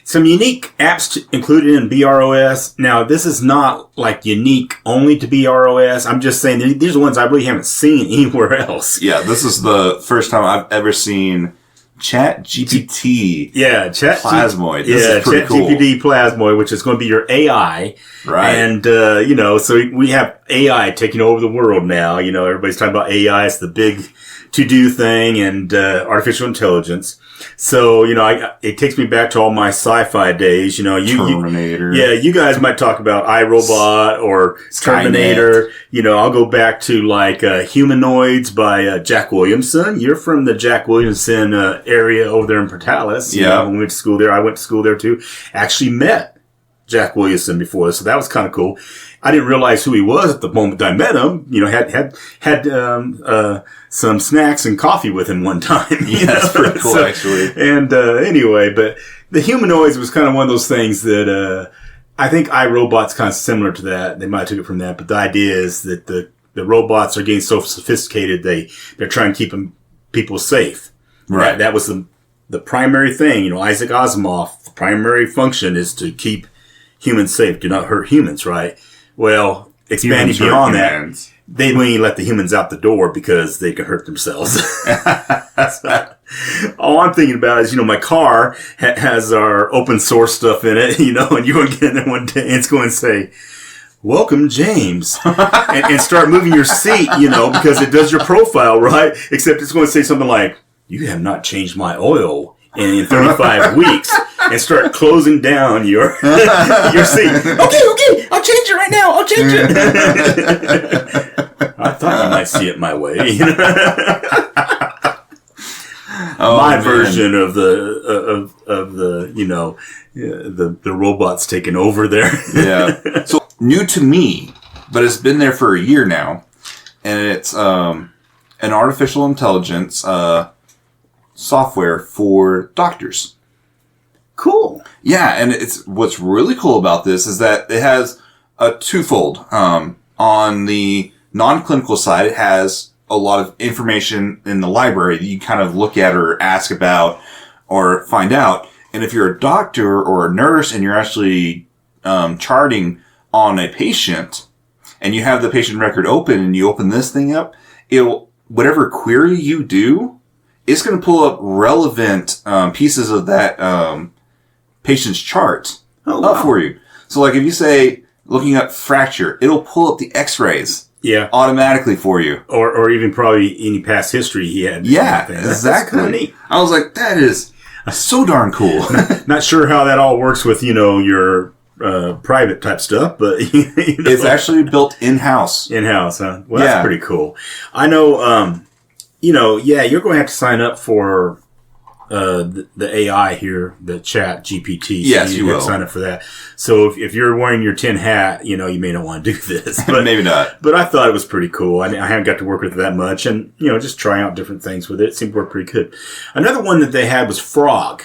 Some unique apps included in BrOS. Now, this is not like unique only to BrOS. I'm just saying these are ones I really haven't seen anywhere else. Yeah, this is the first time I've ever seen ChatGPT. Plasmoid. This is pretty cool. ChatGPT Plasmoid, which is going to be your AI. Right. And, so we have AI taking over the world now. You know, everybody's talking about AI. It's the big to-do thing and artificial intelligence. So, it takes me back to all my sci-fi days. Terminator. You guys might talk about iRobot or Terminator. I'll go back to like Humanoids by Jack Williamson. You're from the Jack Williamson area over there in Portales. When we went to school there. I went to school there too. Actually met Jack Williamson before, so that was kind of cool. I didn't realize who he was at the moment I met him. Had some snacks and coffee with him one time. That's pretty cool, actually. And anyway, but the Humanoids was kind of one of those things that I think iRobot's kind of similar to that. They might have took it from that, but the idea is that the robots are getting so sophisticated they're trying to keep people safe. Right. That was the primary thing. Isaac Asimov, the primary function is to keep humans safe, do not hurt humans, right? Well, expanding beyond that, they won't even let the humans out the door because they can hurt themselves. So, all I'm thinking about is, my car has our open source stuff in it, and you're going to get in there one day and it's going to say, "Welcome, James," and start moving your seat, because it does your profile, right? Except it's going to say something like, "You have not changed my oil in 35 weeks," and start closing down your seat. Okay, I'll change it right now. I'll change it. I thought you might see it my way. My version of the the robots taking over there. Yeah. So new to me, but it's been there for a year now, and it's an artificial intelligence software for doctors. Cool. Yeah, and what's really cool about this is that it has a twofold. On the non-clinical side, it has a lot of information in the library that you kind of look at or ask about or find out. And if you're a doctor or a nurse and you're actually charting on a patient and you have the patient record open and you open this thing up, whatever query you do, it's going to pull up relevant pieces of that patient's chart up for you. So like if you say looking up fracture, it'll pull up the x-rays automatically for you. Or even probably any past history he had. Yeah, exactly. That's neat. I was like, that is so darn cool. Not sure how that all works with, your private type stuff, but it's actually built in-house. In-house, huh? Well, that's pretty cool. I know, you're going to have to sign up for the AI here, the Chat GPT. So yes, you will. Sign up for that. So if you're wearing your tin hat, you may not want to do this. But maybe not. But I thought it was pretty cool. I haven't got to work with it that much, and just try out different things with it. It seemed to work pretty good. Another one that they had was Frog.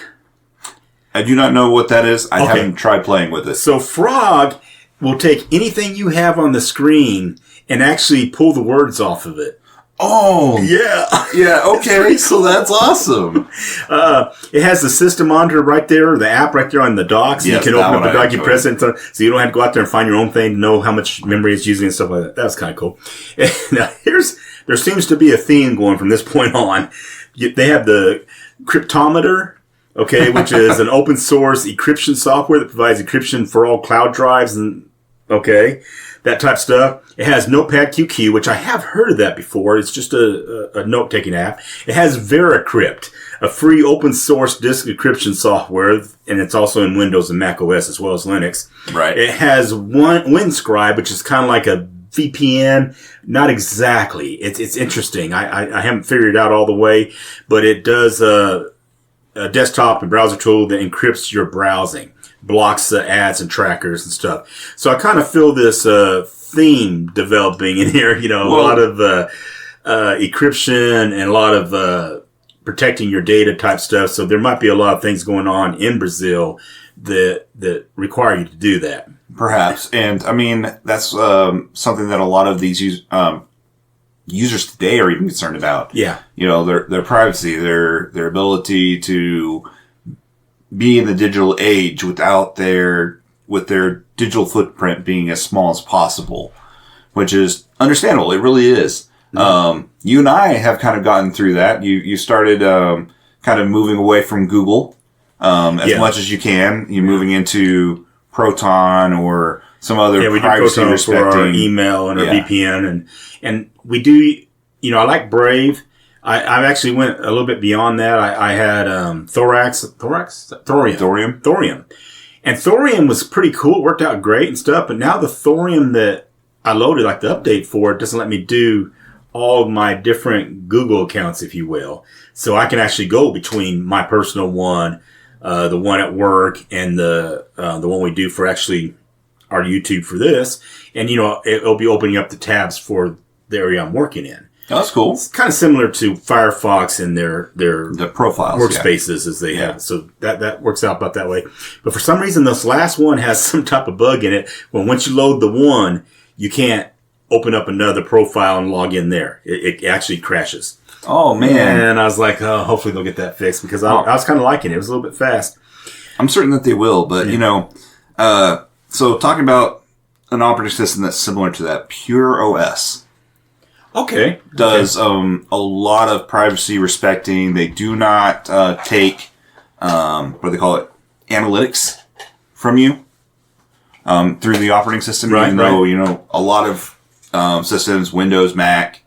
I do not know what that is. I haven't tried playing with it. So Frog will take anything you have on the screen and actually pull the words off of it. Oh. Yeah. Yeah, okay. So that's awesome. It has the system monitor right there, the app right there on the dock. So you can open up the dock, you press it, so you don't have to go out there and find your own thing to know how much memory it's using and stuff like that. That's kind of cool. Now, there seems to be a theme going from this point on. They have the cryptometer, which is an open source encryption software that provides encryption for all cloud drives and, that type of stuff. It has Notepad QQ, which I have heard of that before. It's just a note-taking app. It has VeraCrypt, a free open source disk encryption software, and it's also in Windows and Mac OS as well as Linux. Right. It has WinScribe, which is kind of like a VPN. Not exactly. It's interesting. I haven't figured it out all the way, but it does a desktop and browser tool that encrypts your browsing. blocks the ads and trackers and stuff. So I kind of feel this theme developing in here. You know, a lot of encryption and a lot of protecting your data type stuff. So there might be a lot of things going on in Brazil that require you to do that. Perhaps. And I mean, that's something that a lot of these users today are even concerned about. Yeah. You know, their privacy, their ability to be in the digital age with their digital footprint being as small as possible, which is understandable. It really is. Mm-hmm. You and I have kind of gotten through that. You started kind of moving away from Google as much as you can. You're moving into Proton or some other privacy respecting for our email and our VPN, and we do. You know, I like Brave. I actually went a little bit beyond that. I had Thorium, and Thorium was pretty cool. It worked out great and stuff. But now the Thorium that I loaded, like the update for it, doesn't let me do all of my different Google accounts, if you will. So I can actually go between my personal one, the one at work, and the one we do for actually our YouTube for this. And, you know, it'll be opening up the tabs for the area I'm working in. Oh, that's cool. It's kind of similar to Firefox and the profiles, workspaces as they have. So that works out about that way. But for some reason, this last one has some type of bug in it. When once you load the one, you can't open up another profile and log in there. It actually crashes. Oh, man. And I was like, oh, hopefully they'll get that fixed because I was kind of liking it. It was a little bit fast. I'm certain that they will, but, you know, so talking about an operating system that's similar to that, BrOS. Okay. Does a lot of privacy respecting. They do not take, what do they call it, analytics from you through the operating system, even though, you know, a lot of systems, Windows, Mac,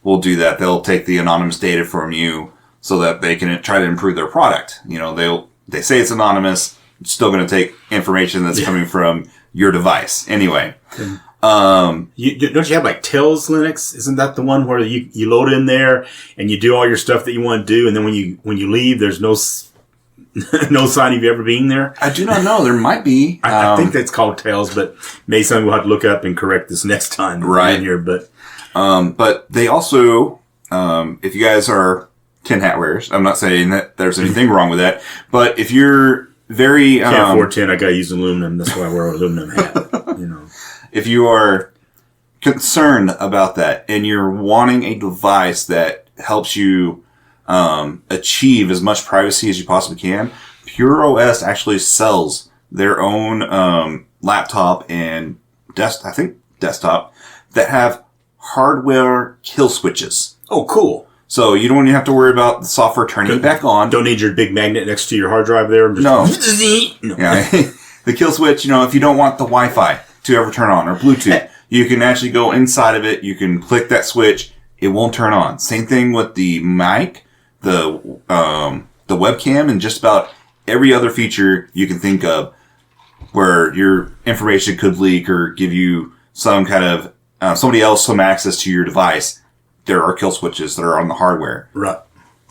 will do that. They'll take the anonymous data from you so that they can try to improve their product. You know, they say it's anonymous. It's still going to take information that's coming from your device. Anyway. Don't you have like Tails Linux? Isn't that the one where you load in there and you do all your stuff that you want to do, and then when you leave, there's no sign of you ever being there? I do not know. There might be. I think that's called Tails, but maybe something we'll have to look up and correct this next time. Right. In here, but they also, if you guys are tin hat wearers, I'm not saying that there's anything wrong with that, but if you're very can't afford tin, I got to use aluminum. That's why I wear an aluminum hat. You know. If you are concerned about that and you're wanting a device that helps you achieve as much privacy as you possibly can, BrOS actually sells their own laptop and desktop that have hardware kill switches. Oh, cool. So you don't even have to worry about the software turning back on. Don't need your big magnet next to your hard drive there. No. Yeah. The kill switch, you know, if you don't want the Wi-Fi to ever turn on or Bluetooth, you can actually go inside of it. You can click that switch. It won't turn on. Same thing with the mic, the webcam, and just about every other feature you can think of where your information could leak or give you some kind of somebody else some access to your device. There are kill switches that are on the hardware. Right.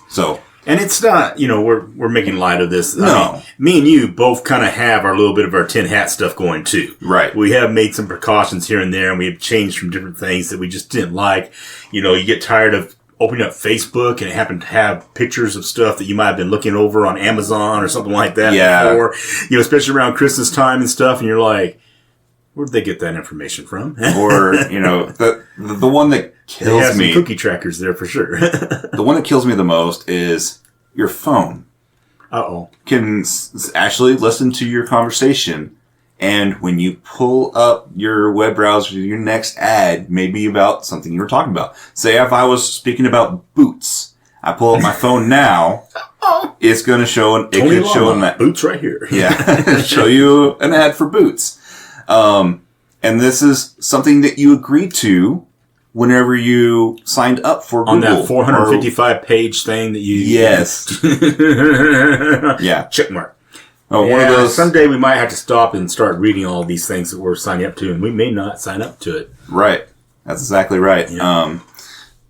So. And it's not, you know, we're making light of this. No. I mean, me and you both kind of have our little bit of our tin hat stuff going too. Right. We have made some precautions here and there, and we have changed from different things that we just didn't like. You know, you get tired of opening up Facebook and it happened to have pictures of stuff that you might have been looking over on Amazon or something like that before. You know, especially around Christmas time and stuff, and you're like, where'd they get that information from? Or, you know, the one that kills me. Some cookie trackers there for sure. The one that kills me the most is your phone. Uh-oh. Can actually listen to your conversation. And when you pull up your web browser, your next ad may be about something you were talking about. Say if I was speaking about boots, I pull up my phone now, it's going to show that boots right here. Yeah. Show you an ad for boots. And this is something that you agreed to whenever you signed up for Google. On that 455-page thing that you... Yes. Yeah. Check mark. Oh, one of those... Someday we might have to stop and start reading all these things that we're signing up to, and we may not sign up to it. Right. That's exactly right. Yeah.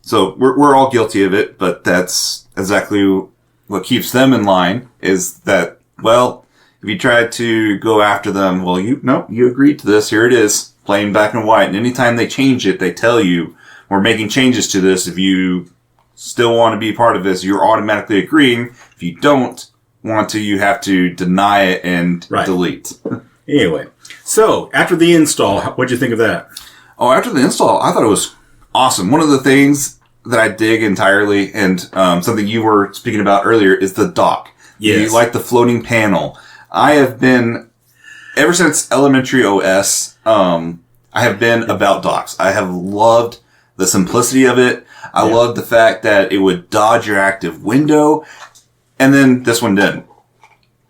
So we're all guilty of it, but that's exactly what keeps them in line is that, well, if you try to go after them, well, you agreed to this. Here it is, plain black and white. And anytime they change it, they tell you, we're making changes to this. If you still want to be part of this, you're automatically agreeing. If you don't want to, you have to deny it and delete. Anyway, so after the install, what'd you think of that? Oh, after the install, I thought it was awesome. One of the things that I dig entirely, and something you were speaking about earlier, is the dock. Yes. You like the floating panel. I have been, ever since elementary OS, I have been about docks. I have loved the simplicity of it. I loved the fact that it would dodge your active window, and then this one didn't.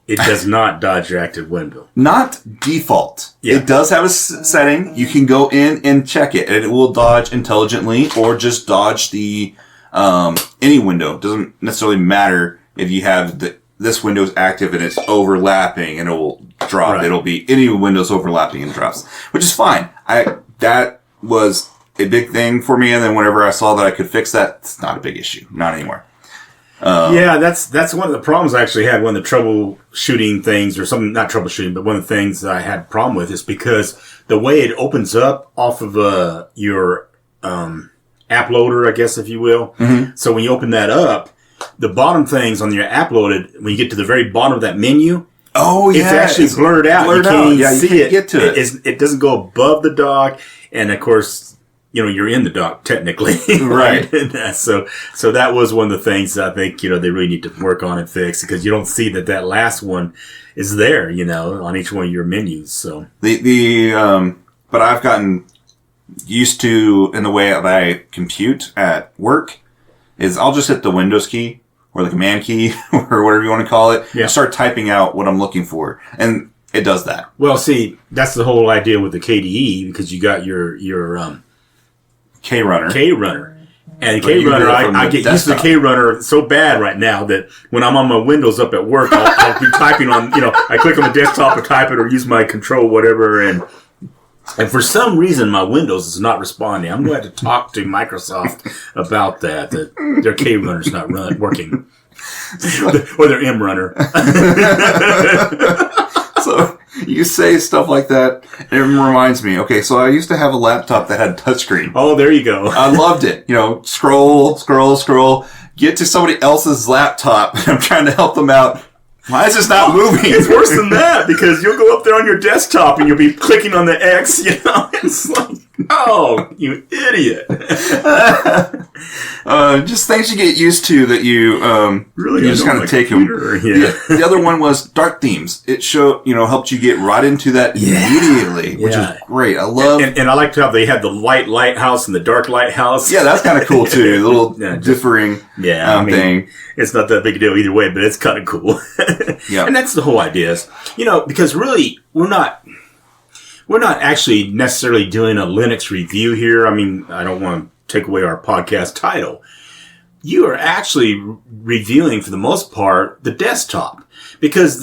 It does not dodge your active window. Not default. Yeah. It does have a setting. You can go in and check it, and it will dodge intelligently or just dodge the any window. It doesn't necessarily matter if you have this window's active and it's overlapping, and it will drop. Right. It'll be any window's overlapping and drops, which is fine. That was a big thing for me, and then whenever I saw that I could fix that, it's not a big issue. Not anymore. Yeah, that's one of the problems I actually had. One of the troubleshooting things, or something, not troubleshooting, but one of the things that I had a problem with is because the way it opens up off of your app loader, I guess, if you will. Mm-hmm. So when you open that up, the bottom things on your app loaded, when you get to the very bottom of that menu, it's actually blurred out. You can't even see it. Get to it. It doesn't go above the dock, and of course, you're in the dock technically. Right. So that was one of the things I think, they really need to work on and fix, because you don't see that last one is there, on each one of your menus. So but I've gotten used to, in the way that I compute at work, is I'll just hit the Windows key or the command key or whatever you want to call it. Yeah. And start typing out what I'm looking for. And it does that. Well, see, that's the whole idea with the KDE, because you got your K-Runner. And K-Runner, I get used to the K-Runner so bad right now that when I'm on my Windows up at work, I'll be typing on, I click on the desktop and type it, or use my control, whatever, and for some reason my Windows is not responding. I'm going to have to talk to Microsoft about that their K-Runner's not working. Or their M-Runner. So you say stuff like that, and it reminds me. Okay, so I used to have a laptop that had touchscreen. Oh, there you go. I loved it. Scroll, get to somebody else's laptop, and I'm trying to help them out. Why is this not moving? It's worse than that, because you'll go up there on your desktop and you'll be clicking on the X, It's like, oh, you idiot. Just things you get used to that you just kind of take them. Yeah. The other one was dark themes. It helped you get right into that immediately, which is great. I love, and I liked how they had the light lighthouse and the dark lighthouse. Yeah, that's kind of cool too. A little differing thing. It's not that big a deal either way, but it's kind of cool. Yeah, and that's the whole idea. Because really we're not actually necessarily doing a Linux review here. I mean, I don't want to take away our podcast title. You are actually reviewing, for the most part, the desktop, because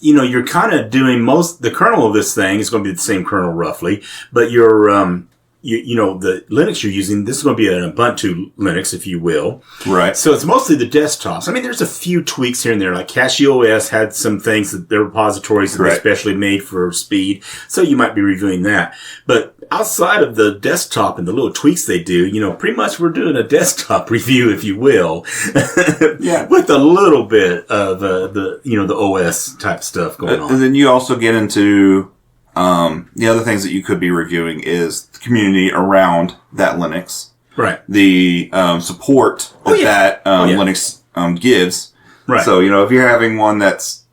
you're kind of doing the kernel of this thing is going to be the same kernel roughly, but the Linux you're using, this is going to be an Ubuntu Linux, if you will. Right. So it's mostly the desktops. I mean, there's a few tweaks here and there, like CachyOS had some things that their repositories that they specially made for speed. So you might be reviewing that. But outside of the desktop and the little tweaks they do, pretty much we're doing a desktop review, if you will. Yeah. With a little bit of the OS type stuff going on. And then you also get into the other things that you could be reviewing is the community around that Linux. Right. The support that Linux gives. Right. So, if you're having one that's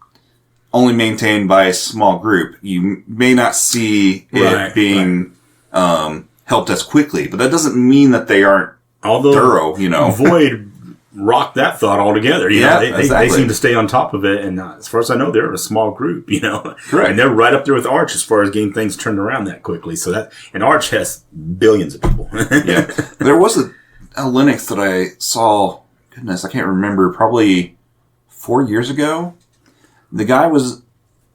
only maintained by a small group, you may not see it being helped as quickly. But that doesn't mean that they aren't thorough, Void rocked that thought altogether. They seem to stay on top of it, and as far as I know, they're a small group. Correct. And they're right up there with Arch as far as getting things turned around that quickly. And Arch has billions of people. Yeah, there was a Linux that I saw. Goodness, I can't remember. Probably 4 years ago. It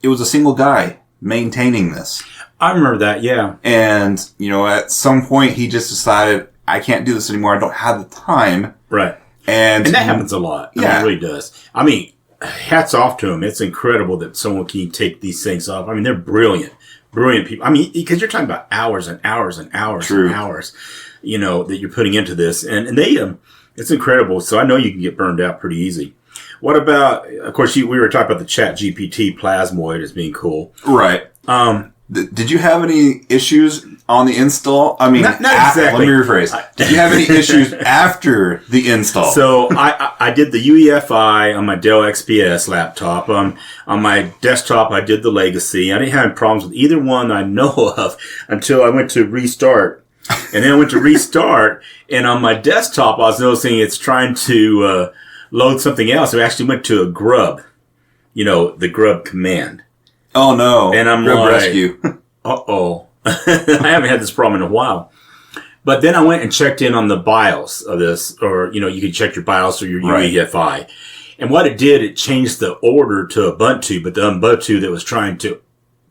was a single guy maintaining this. I remember that. Yeah. And at some point he just decided, I can't do this anymore. I don't have the time. Right. And that happens a lot. Yeah. It really does. I mean, hats off to them. It's incredible that someone can take these things off. I mean, they're brilliant people. I mean, because you're talking about hours and hours and hours True. and hours, that you're putting into this, and they, it's incredible. So I know you can get burned out pretty easy. What about, of course, we were talking about the ChatGPT Plasmoid as being cool. Right. Did you have any issues on the install? I mean, not exactly. Let me rephrase. Did you have any issues after the install? So I did the UEFI on my Dell XPS laptop. On my desktop, I did the Legacy. I didn't have any problems with either one that I know of until I went to restart. And then I went to restart, and on my desktop, I was noticing it's trying to load something else. It actually went to a grub, the grub command. Oh no! And I'm Grub like, rescue. I haven't had this problem in a while. But then I went and checked in on the BIOS of this, or you can check your BIOS or your UEFI. And what it did, it changed the order to Ubuntu, but the Ubuntu that was trying to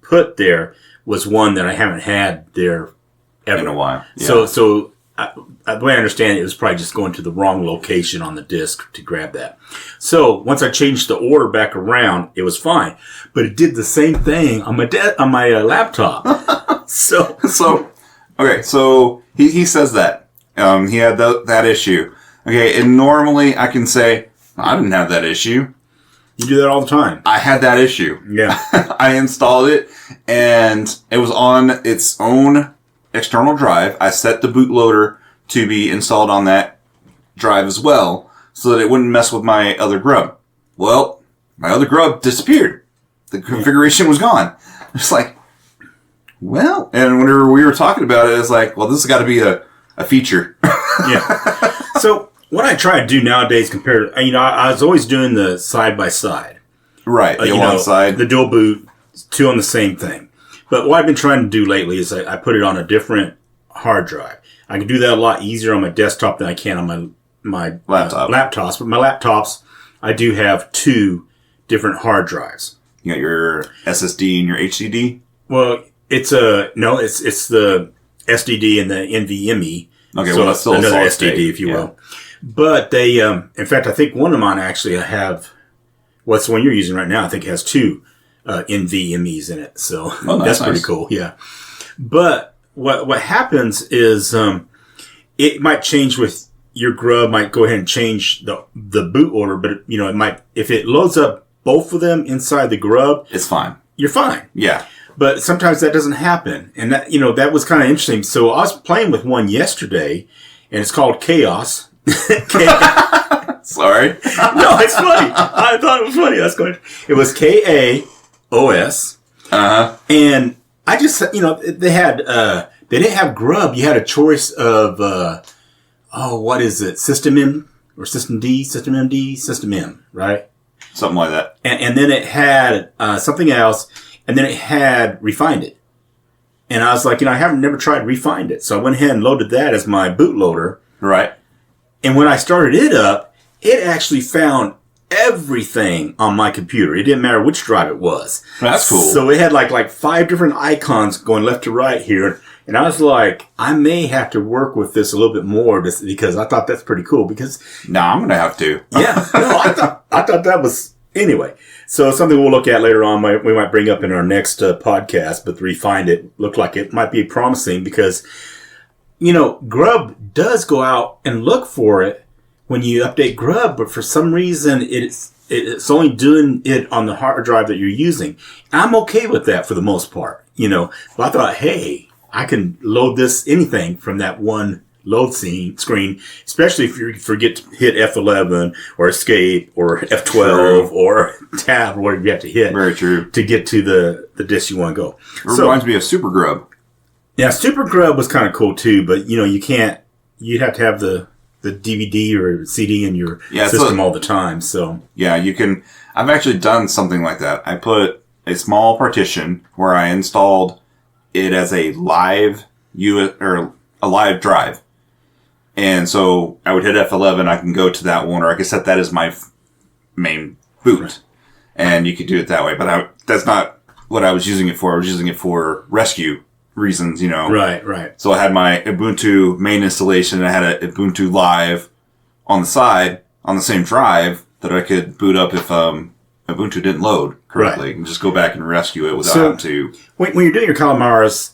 put there was one that I haven't had there ever In a while. Yeah. So the way I understand it was probably just going to the wrong location on the disk to grab that. So once I changed the order back around, it was fine. But it did the same thing on my laptop. So okay. So he says that he had that issue. Okay, and normally I can say I didn't have that issue. You do that all the time. I had that issue. Yeah. I installed it, and it was on its own external drive. I set the bootloader to be installed on that drive as well, so that it wouldn't mess with my other grub. Well, my other grub disappeared. The configuration was gone. It's like, well, and whenever we were talking about it, it's like, well, this has got to be a feature. Yeah. So what I try to do nowadays compared to, I was always doing the side by side. Right. The one side. The dual boot, two on the same thing. But what I've been trying to do lately is I put it on a different hard drive. I can do that a lot easier on my desktop than I can on my laptops. But my laptops, I do have two different hard drives. You got your SSD and your HDD? Well, it's the SDD and the NVMe. Okay, so well, that's still another a SDD, if you will. But they, in fact, I think one of mine actually what's the one you're using right now? I think it has two NVMe's in it. So that's pretty cool. Yeah. But what happens is it might change with your grub, might go ahead and change the boot order, but it might, if it loads up both of them inside the grub, it's fine. You're fine. Yeah. But sometimes that doesn't happen. And that, that was kind of interesting. So I was playing with one yesterday, and it's called Chaos. Sorry. No, it's funny. I thought it was funny. That's good. It was KAOS. Uh-huh. And I just, they didn't have grub. You had a choice of, what is it? System M or System D, System MD, System M, right? Something like that. And then it had something else, and then it had Refined It. And I was like, I haven't never tried Refined It. So I went ahead and loaded that as my bootloader. Right. And when I started it up, it actually found everything on my computer. It didn't matter which drive it was. That's cool. So it had like 5 different icons going left to right here. And I was like, I may have to work with this a little bit more because I thought that's pretty cool. Because I'm going to have to. Yeah. No, I thought that was, anyway. So something we'll look at later on, we might bring up in our next podcast, but Refined It looked like it might be promising because, Grub does go out and look for it when you update Grub, but for some reason it's only doing it on the hard drive that you're using. I'm okay with that for the most part, But I thought, hey, I can load anything from that one load screen, especially if you forget to hit F11 or Escape or F12 True. Or Tab or whatever you have to hit. Very true. To get to the disk you want to go. It reminds me of Super Grub. Yeah, Super Grub was kind of cool too, but you'd have to have the DVD or CD in your system all the time. So yeah, you can. I've actually done something like that. I put a small partition where I installed it as a live a live drive, and so I would hit F11. I can go to that one, or I could set that as my main boot, right. And you could do it that way. But that's not what I was using it for. I was using it for rescue reasons, Right. So I had my Ubuntu main installation, and I had a Ubuntu Live on the side on the same drive that I could boot up if Ubuntu didn't load correctly. Right. You can just go back and rescue it without having to. When you're doing your Calamaris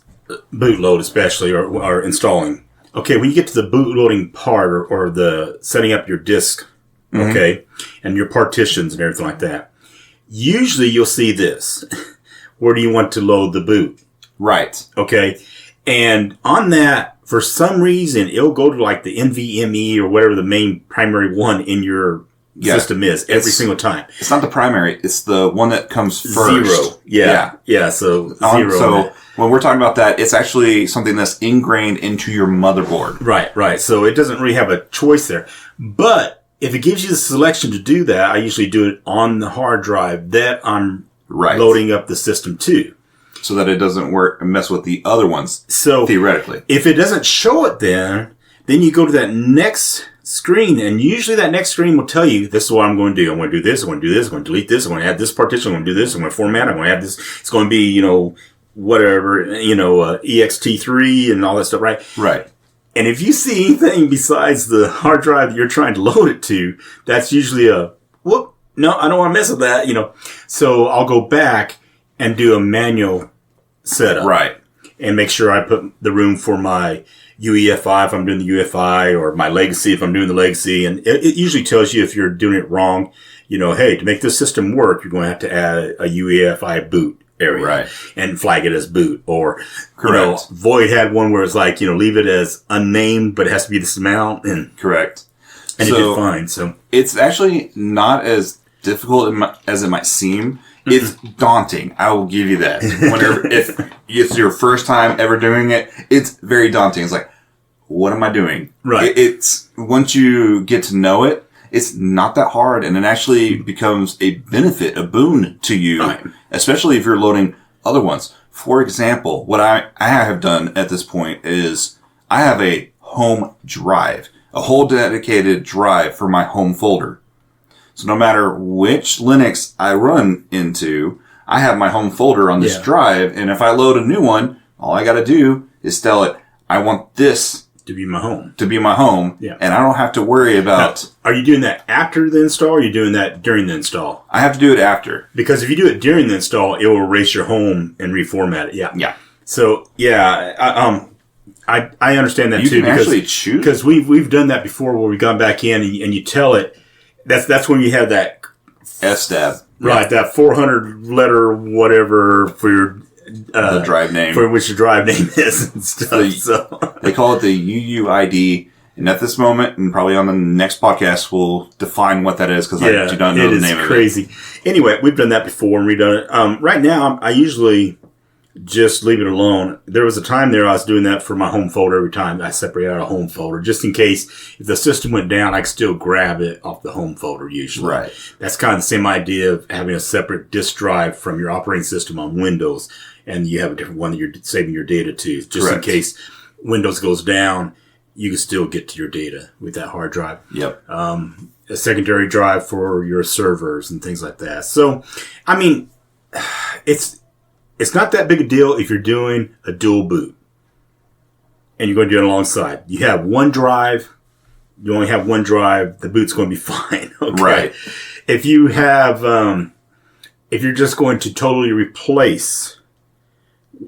bootload, especially, or installing, okay, when you get to the bootloading part or the setting up your disk, okay, and your partitions and everything like that, usually you'll see this. Where do you want to load the boot? Right. Okay. And on that, for some reason, it'll go to like the NVMe or whatever the main primary one in your system is every single time. It's not the primary. It's the one that comes first. 0. Yeah. So 0. So when we're talking about that, it's actually something that's ingrained into your motherboard. Right. So it doesn't really have a choice there. But if it gives you the selection to do that, I usually do it on the hard drive that I'm loading up the system to. So that it doesn't work and mess with the other ones, so theoretically. If it doesn't show it then you go to that next screen, and usually that next screen will tell you, this is what I'm going to do. I'm going to do this, I'm going to do this, I'm going to delete this, I'm going to add this partition, I'm going to do this, I'm going to format, I'm going to add this. It's going to be, whatever, ext3 and all that stuff, right? Right. And if you see anything besides the hard drive that you're trying to load it to, that's usually whoop, no, I don't want to mess with that, So I'll go back and do a manual setup. Right. And make sure I put the room for my UEFI if I'm doing the UEFI, or my legacy if I'm doing the legacy. And it usually tells you if you're doing it wrong, hey, to make this system work, you're going to have to add a UEFI boot area. Right. And flag it as boot. Or, Correct. Void had one where it's like, leave it as unnamed, but it has to be this amount. And correct. And it did fine. So it's actually not as difficult as it might seem. It's daunting. I will give you that. If it's your first time ever doing it, it's very daunting. It's like, what am I doing? Right. It's once you get to know it, it's not that hard, and it actually becomes a benefit, a boon to you, especially if you're loading other ones. For example, what I have done at this point is I have a home drive, a whole dedicated drive for my home folder. So no matter which Linux I run into, I have my home folder on this drive, and if I load a new one, all I got to do is tell it, I want this to be my home. And I don't have to worry about... Now, are you doing that after the install, or are you doing that during the install? I have to do it after. Because if you do it during the install, it will erase your home and reformat it. Yeah. So, I understand that you too. You can actually choose. Because we've done that before where we've gone back in and you tell it, that's when you have that SDAB. Right, that 400 letter whatever for your the drive name. For which your drive name is and stuff. So they call it the UUID. And at this moment, and probably on the next podcast, we'll define what that is, because I do not know the name of it. It is crazy. Anyway, we've done that before and redone it. Right now, I usually just leave it alone. There was a time there I was doing that for my home folder every time. I separate out a home folder just in case if the system went down, I could still grab it off the home folder usually. Right. That's kind of the same idea of having a separate disk drive from your operating system on Windows, and you have a different one that you're saving your data to. Just in case Windows goes down, you can still get to your data with that hard drive. Yep. A secondary drive for your servers and things like that. So, I mean, it's not that big a deal if you're doing a dual boot and you're going to do it alongside. You have one drive. You only have one drive. The boot's going to be fine. Okay? Right. If you have, if you're just going to totally replace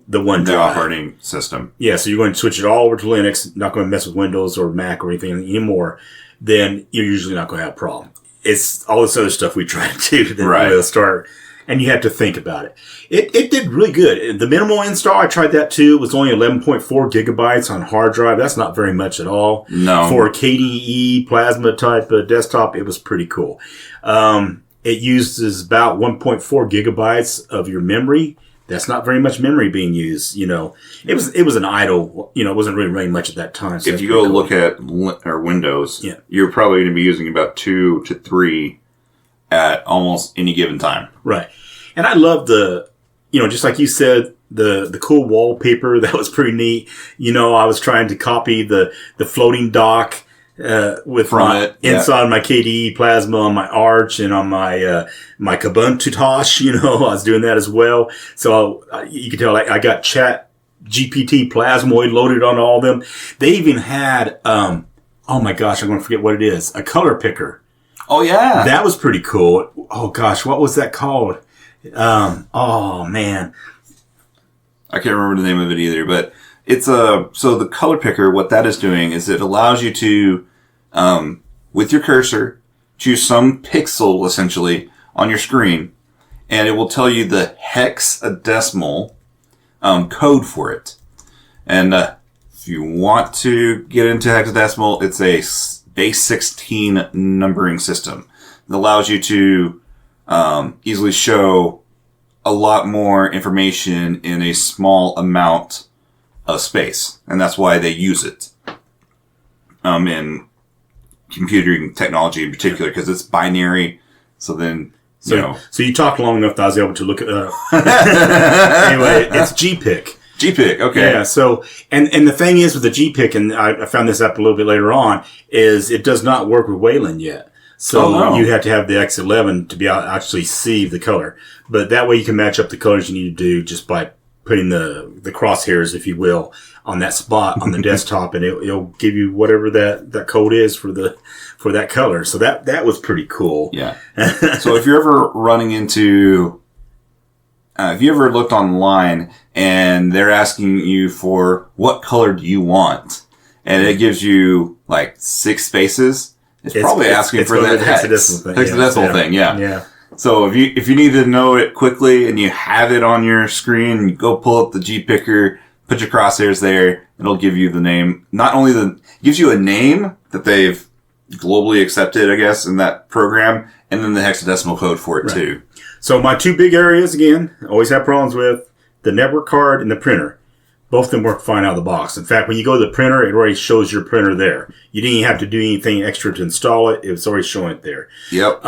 the one drive. The operating system. Yeah, so you're going to switch it all over to Linux, not going to mess with Windows or Mac or anything anymore, then you're usually not going to have a problem. It's all this other stuff we try to do to start, and you have to think about it. It did really good. The minimal install, I tried that too. It was only 11.4 gigabytes on hard drive. That's not very much at all. No. For a KDE Plasma type desktop, it was pretty cool. It uses about 1.4 gigabytes of your memory. That's not very much memory being used, It was an idle, it wasn't really running much at that time. So if you go look at Windows, you're probably going to be using about 2 to 3 at almost any given time. Right. And I love just like you said, the cool wallpaper. That was pretty neat. I was trying to copy the floating dock with inside my KDE Plasma on my Arch and on my my Kubuntu Tosh. I was doing that as well. So you can tell I got Chat GPT Plasmoid loaded on all of them. They even had oh my gosh, I'm going to forget what it is. A color picker. Oh, yeah. That was pretty cool. Oh, gosh, what was that called? Oh, man. I can't remember the name of it either, but it's so the color picker, what that is doing is it allows you to, with your cursor, choose some pixel, essentially, on your screen, and it will tell you the hexadecimal code for it. And if you want to get into hexadecimal, it's a base 16 numbering system that allows you to easily show a lot more information in a small amount of space. And that's why they use it in computing technology in particular, because it's binary. So then, So you talked long enough that I was able to look at anyway, it's GPIC. GPIC, okay. Yeah, so, and the thing is with the GPIC, and I found this out a little bit later on, is it does not work with Wayland yet. So you have to have the X11 to be able to actually see the color. But that way you can match up the colors you need to do just by putting the crosshairs, if you will, on that spot on the desktop, and it'll give you whatever that code is for that color. So that was pretty cool. Yeah. So if you're ever running into, if you ever looked online and they're asking you for what color do you want, and it gives you like 6 spaces, it's probably asking for that hexadecimal thing. Yeah. So if you need to know it quickly and you have it on your screen, you go pull up the G picker, put your crosshairs there, it'll give you the name. Not only gives you a name that they've globally accepted, I guess, in that program, and then the hexadecimal code for it too. So my 2 big areas, again, I always have problems with the network card and the printer. Both of them work fine out of the box. In fact, when you go to the printer, it already shows your printer there. You didn't even have to do anything extra to install it. It was already showing it there. Yep.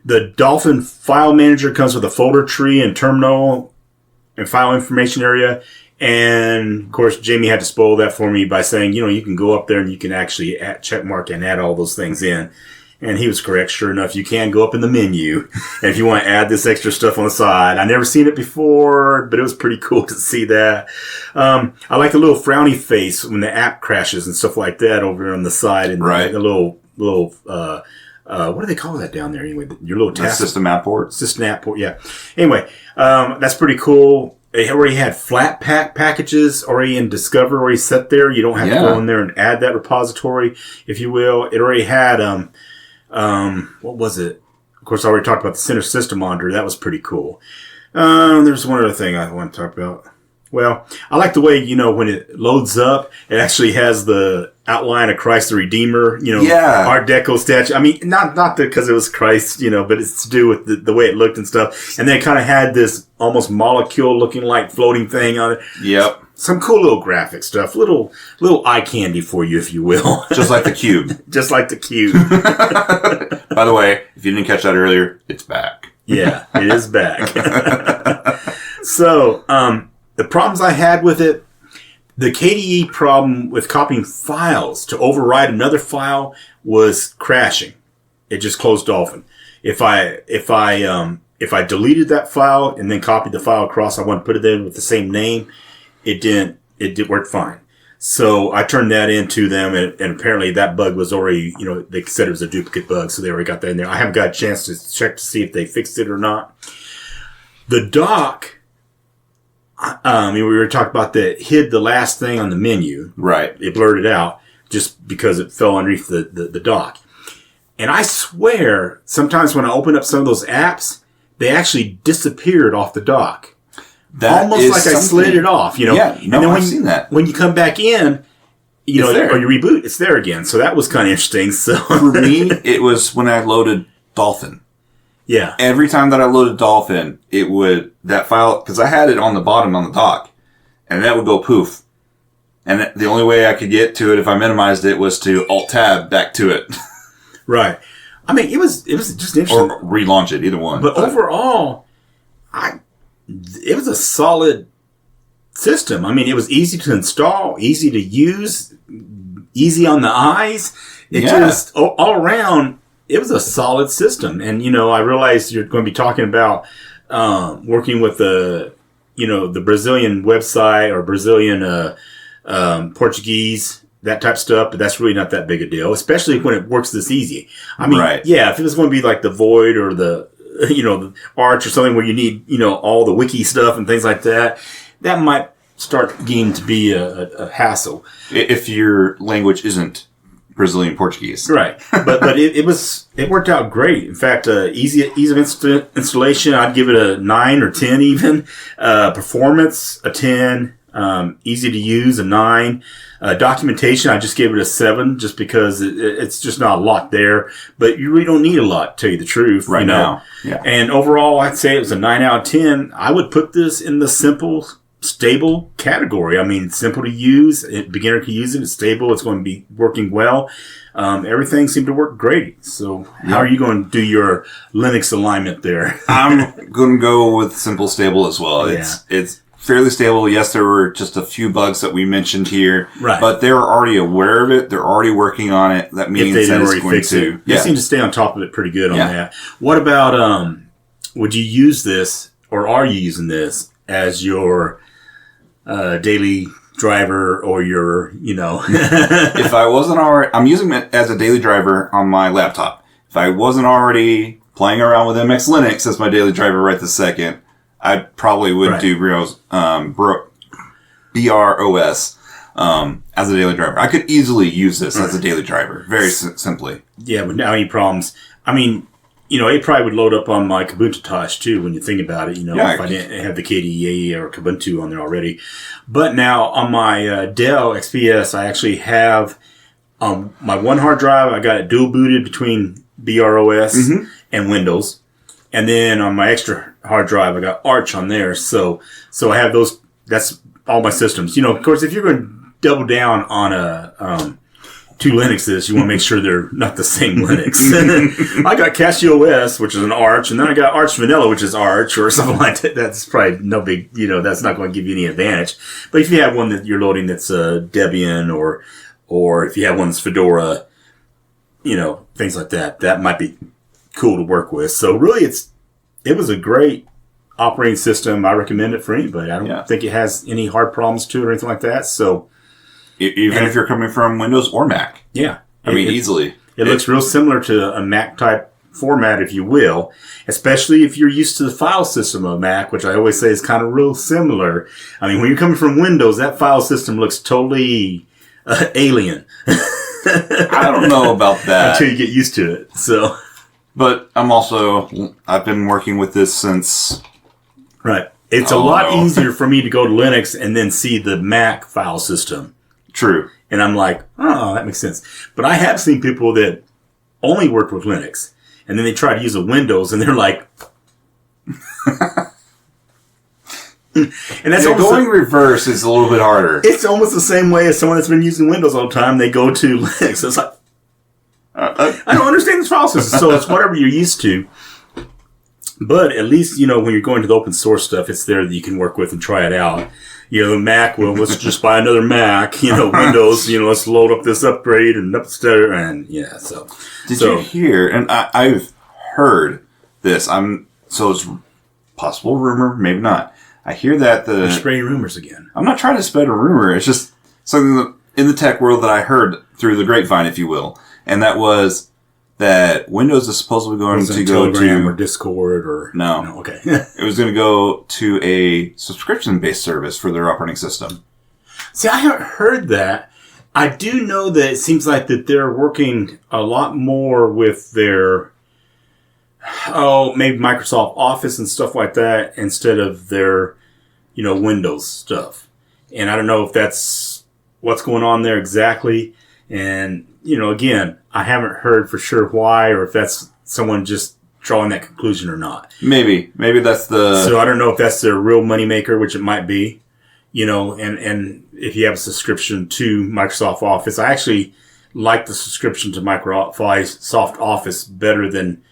The Dolphin file manager comes with a folder tree and terminal and file information area. And of course, Jamie had to spoil that for me by saying, you can go up there and you can actually check mark and add all those things in. And he was correct. Sure enough, you can go up in the menu. And if you want to add this extra stuff on the side, I never seen it before, but it was pretty cool to see that. I like the little frowny face when the app crashes and stuff like that over on the side. And the little, what do they call that down there anyway? Your little task. System app port. System app port, yeah. Anyway, that's pretty cool. It already had flat pack packages already in Discover already set there. You don't have to go in there and add that repository, if you will. It already had, what was it? Of course, I already talked about the center system monitor. That was pretty cool. There's one other thing I want to talk about. Well, I like the way, when it loads up, it actually has the outline of Christ the Redeemer, Art Deco statue. I mean, not because it was Christ, but it's to do with the way it looked and stuff. And then it kind of had this almost molecule looking like floating thing on it. Yep. Some cool little graphic stuff. Little eye candy for you, if you will. Just like the cube. Just like the cube. By the way, if you didn't catch that earlier, it's back. Yeah, it is back. So, the problems I had with it, the KDE problem with copying files to override another file was crashing. It just closed Dolphin. If I deleted that file and then copied the file across, I want to put it in with the same name, it did work fine. So I turned that into them, and apparently that bug was already, they said it was a duplicate bug, so they already got that in there. I haven't got a chance to check to see if they fixed it or not. The dock, we were talking about that hid the last thing on the menu. Right. It blurred it out just because it fell underneath the dock. And I swear, sometimes when I open up some of those apps, they actually disappeared off the dock. Almost like I slid it off, Yeah, and then I've seen that. When you come back in, or you reboot, it's there again. So that was kind of interesting. So for me, it was when I loaded Dolphin. Yeah. Every time that I loaded Dolphin, that file, because I had it on the bottom on the dock, and that would go poof. And the only way I could get to it if I minimized it was to Alt-Tab back to it. Right. I mean, it was just interesting. Or relaunch it, either one. But overall, it was a solid system. I mean, it was easy to install, easy to use, easy on the eyes. Just all around, it was a solid system. And, I realized you're going to be talking about working with the Brazilian website or Brazilian Portuguese that type of stuff, but that's really not that big a deal, especially when it works this easy. I mean, Right. yeah, if it was going to be like the Void or the, the Arch or something where you need, all the wiki stuff and things like that, that might start getting to be a hassle. If your language isn't Brazilian Portuguese. Right. But it worked out great. In fact, ease of installation, I'd give it a 9 or 10 even. Performance, a 10. Easy to use, a 9. Documentation, I just gave it a 7 just because it's just not a lot there. But you really don't need a lot, to tell you the truth. Right now. Yeah. And overall, I'd say it was a 9 out of 10. I would put this in the simple, stable category. I mean, simple to use. Beginner can use it. It's stable. It's going to be working well. Everything seemed to work great. So how are you going to do your Linux alignment there? I'm going to go with simple stable as well. It's fairly stable. Yes, there were just a few bugs that we mentioned here, right? But they were already aware of it. They're already working on it. That means if they didn't that already it's going fix to. They seem to stay on top of it pretty good on that. What about would you use this, or are you using this as your daily driver, or your If I wasn't already, I'm using it as a daily driver on my laptop. If I wasn't already playing around with MX Linux as my daily driver right this second, I probably would do BrOS as a daily driver. I could easily use this as a daily driver, very simply. Yeah, without any problems. I mean, it probably would load up on my Kubuntu Tosh too when you think about it, if I didn't have the KDE or Kubuntu on there already. But now on my Dell XPS, I actually have my one hard drive. I got it dual booted between BrOS and Windows. And then on my extra hard drive, I got Arch on there. So I have those. That's all my systems. Of course, if you're going to double down on two Linuxes, you want to make sure they're not the same Linux. I got CachyOS, which is an Arch, and then I got Arch Vanilla, which is Arch, or something like that. That's probably no big, that's not going to give you any advantage. But if you have one that you're loading that's Debian, or if you have one that's Fedora, things like that, that might be cool to work with. So really, it was a great operating system. I recommend it for anybody. I don't think it has any hard problems to it or anything like that. So. Even if you're coming from Windows or Mac. Yeah. Easily. It looks real similar to a Mac type format, if you will, especially if you're used to the file system of Mac, which I always say is kind of real similar. I mean, when you're coming from Windows, that file system looks totally alien. I don't know about that. Until you get used to it. So. But I've been working with this since. Right. It's a lot easier for me to go to Linux and then see the Mac file system. True. And I'm like, oh, that makes sense. But I have seen people that only work with Linux, and then they try to use a Windows, and they're like... and that's going reverse is a little bit harder. It's almost the same way as someone that's been using Windows all the time. They go to Linux. It's like, I don't understand this file system. So it's whatever you're used to. But at least, when you're going to the open source stuff, it's there that you can work with and try it out. The Mac, well, let's just buy another Mac. Windows, let's load up this upgrade and upstairs. And so. Did you hear, and I've heard this, so it's possible rumor, maybe not. I hear that You're spreading rumors again. I'm not trying to spread a rumor. It's just something in the tech world that I heard through the grapevine, if you will. And that was that Windows is supposedly going to go Telegram to... or Discord or... No. Okay. It was going to go to a subscription-based service for their operating system. See, I haven't heard that. I do know that it seems like that they're working a lot more with their... maybe Microsoft Office and stuff like that instead of their, Windows stuff. And I don't know if that's what's going on there exactly. And, again, I haven't heard for sure why, or if that's someone just drawing that conclusion or not. Maybe that's the... So I don't know if that's their real moneymaker, which it might be, and if you have a subscription to Microsoft Office. I actually like the subscription to Microsoft Office better than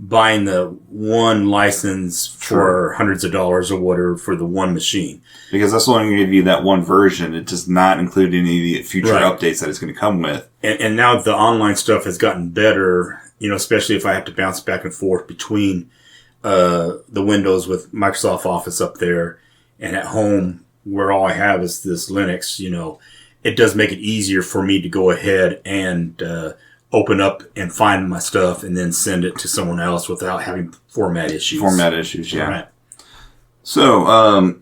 buying the one license for hundreds of dollars or whatever for the one machine. Because that's only going to give you that one version. It does not include any of the future updates that it's going to come with. And now the online stuff has gotten better, especially if I have to bounce back and forth between the Windows with Microsoft Office up there and at home where all I have is this Linux, it does make it easier for me to go ahead and open up and find my stuff and then send it to someone else without having format issues. Format issues, yeah. Right. So,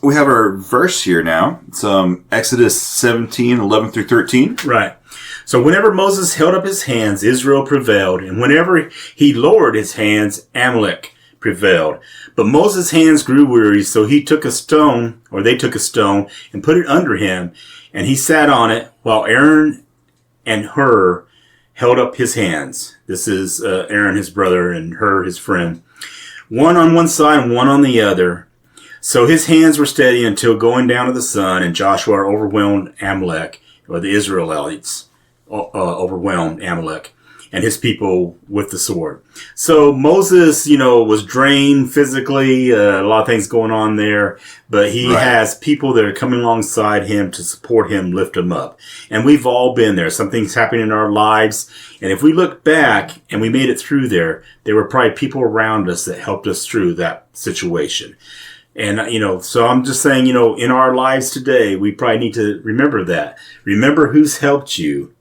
we have our verse here now. It's Exodus 17, 11 through 13. Right. So whenever Moses held up his hands, Israel prevailed. And whenever he lowered his hands, Amalek prevailed. But Moses' hands grew weary, so they took a stone, and put it under him. And he sat on it while Aaron and Hur held up his hands. This is Aaron, his brother, and Hur, his friend. One on one side and one on the other. So his hands were steady until going down to the sun, and Joshua overwhelmed Amalek, or the Israelites overwhelmed Amalek and his people with the sword. So Moses, was drained physically, a lot of things going on there, but he has people that are coming alongside him to support him, lift him up. And we've all been there. Something's happening in our lives. And if we look back and we made it through there were probably people around us that helped us through that situation. And, so I'm just saying, in our lives today, we probably need to remember that. Remember who's helped you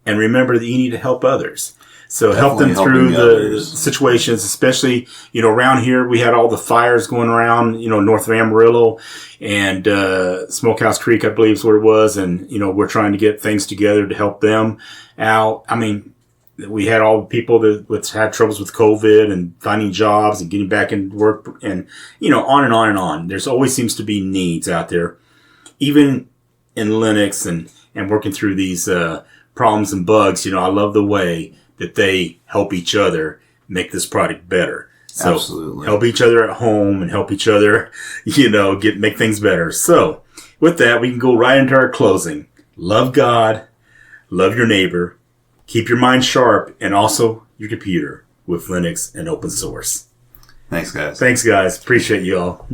and remember that you need to help others. So help them through the situations, especially, around here, we had all the fires going around, north of Amarillo and, Smokehouse Creek, I believe is what it was. And, we're trying to get things together to help them out. I mean, we had all the people that had troubles with COVID and finding jobs and getting back into work and, on and on and on. There's always seems to be needs out there, even in Linux and working through these, problems and bugs. I love the way that they help each other make this product better. So absolutely. Help each other at home and help each other, make things better. So with that, we can go right into our closing. Love God, love your neighbor, keep your mind sharp, and also your computer with Linux and open source. Thanks, guys. Thanks, guys. Appreciate you all.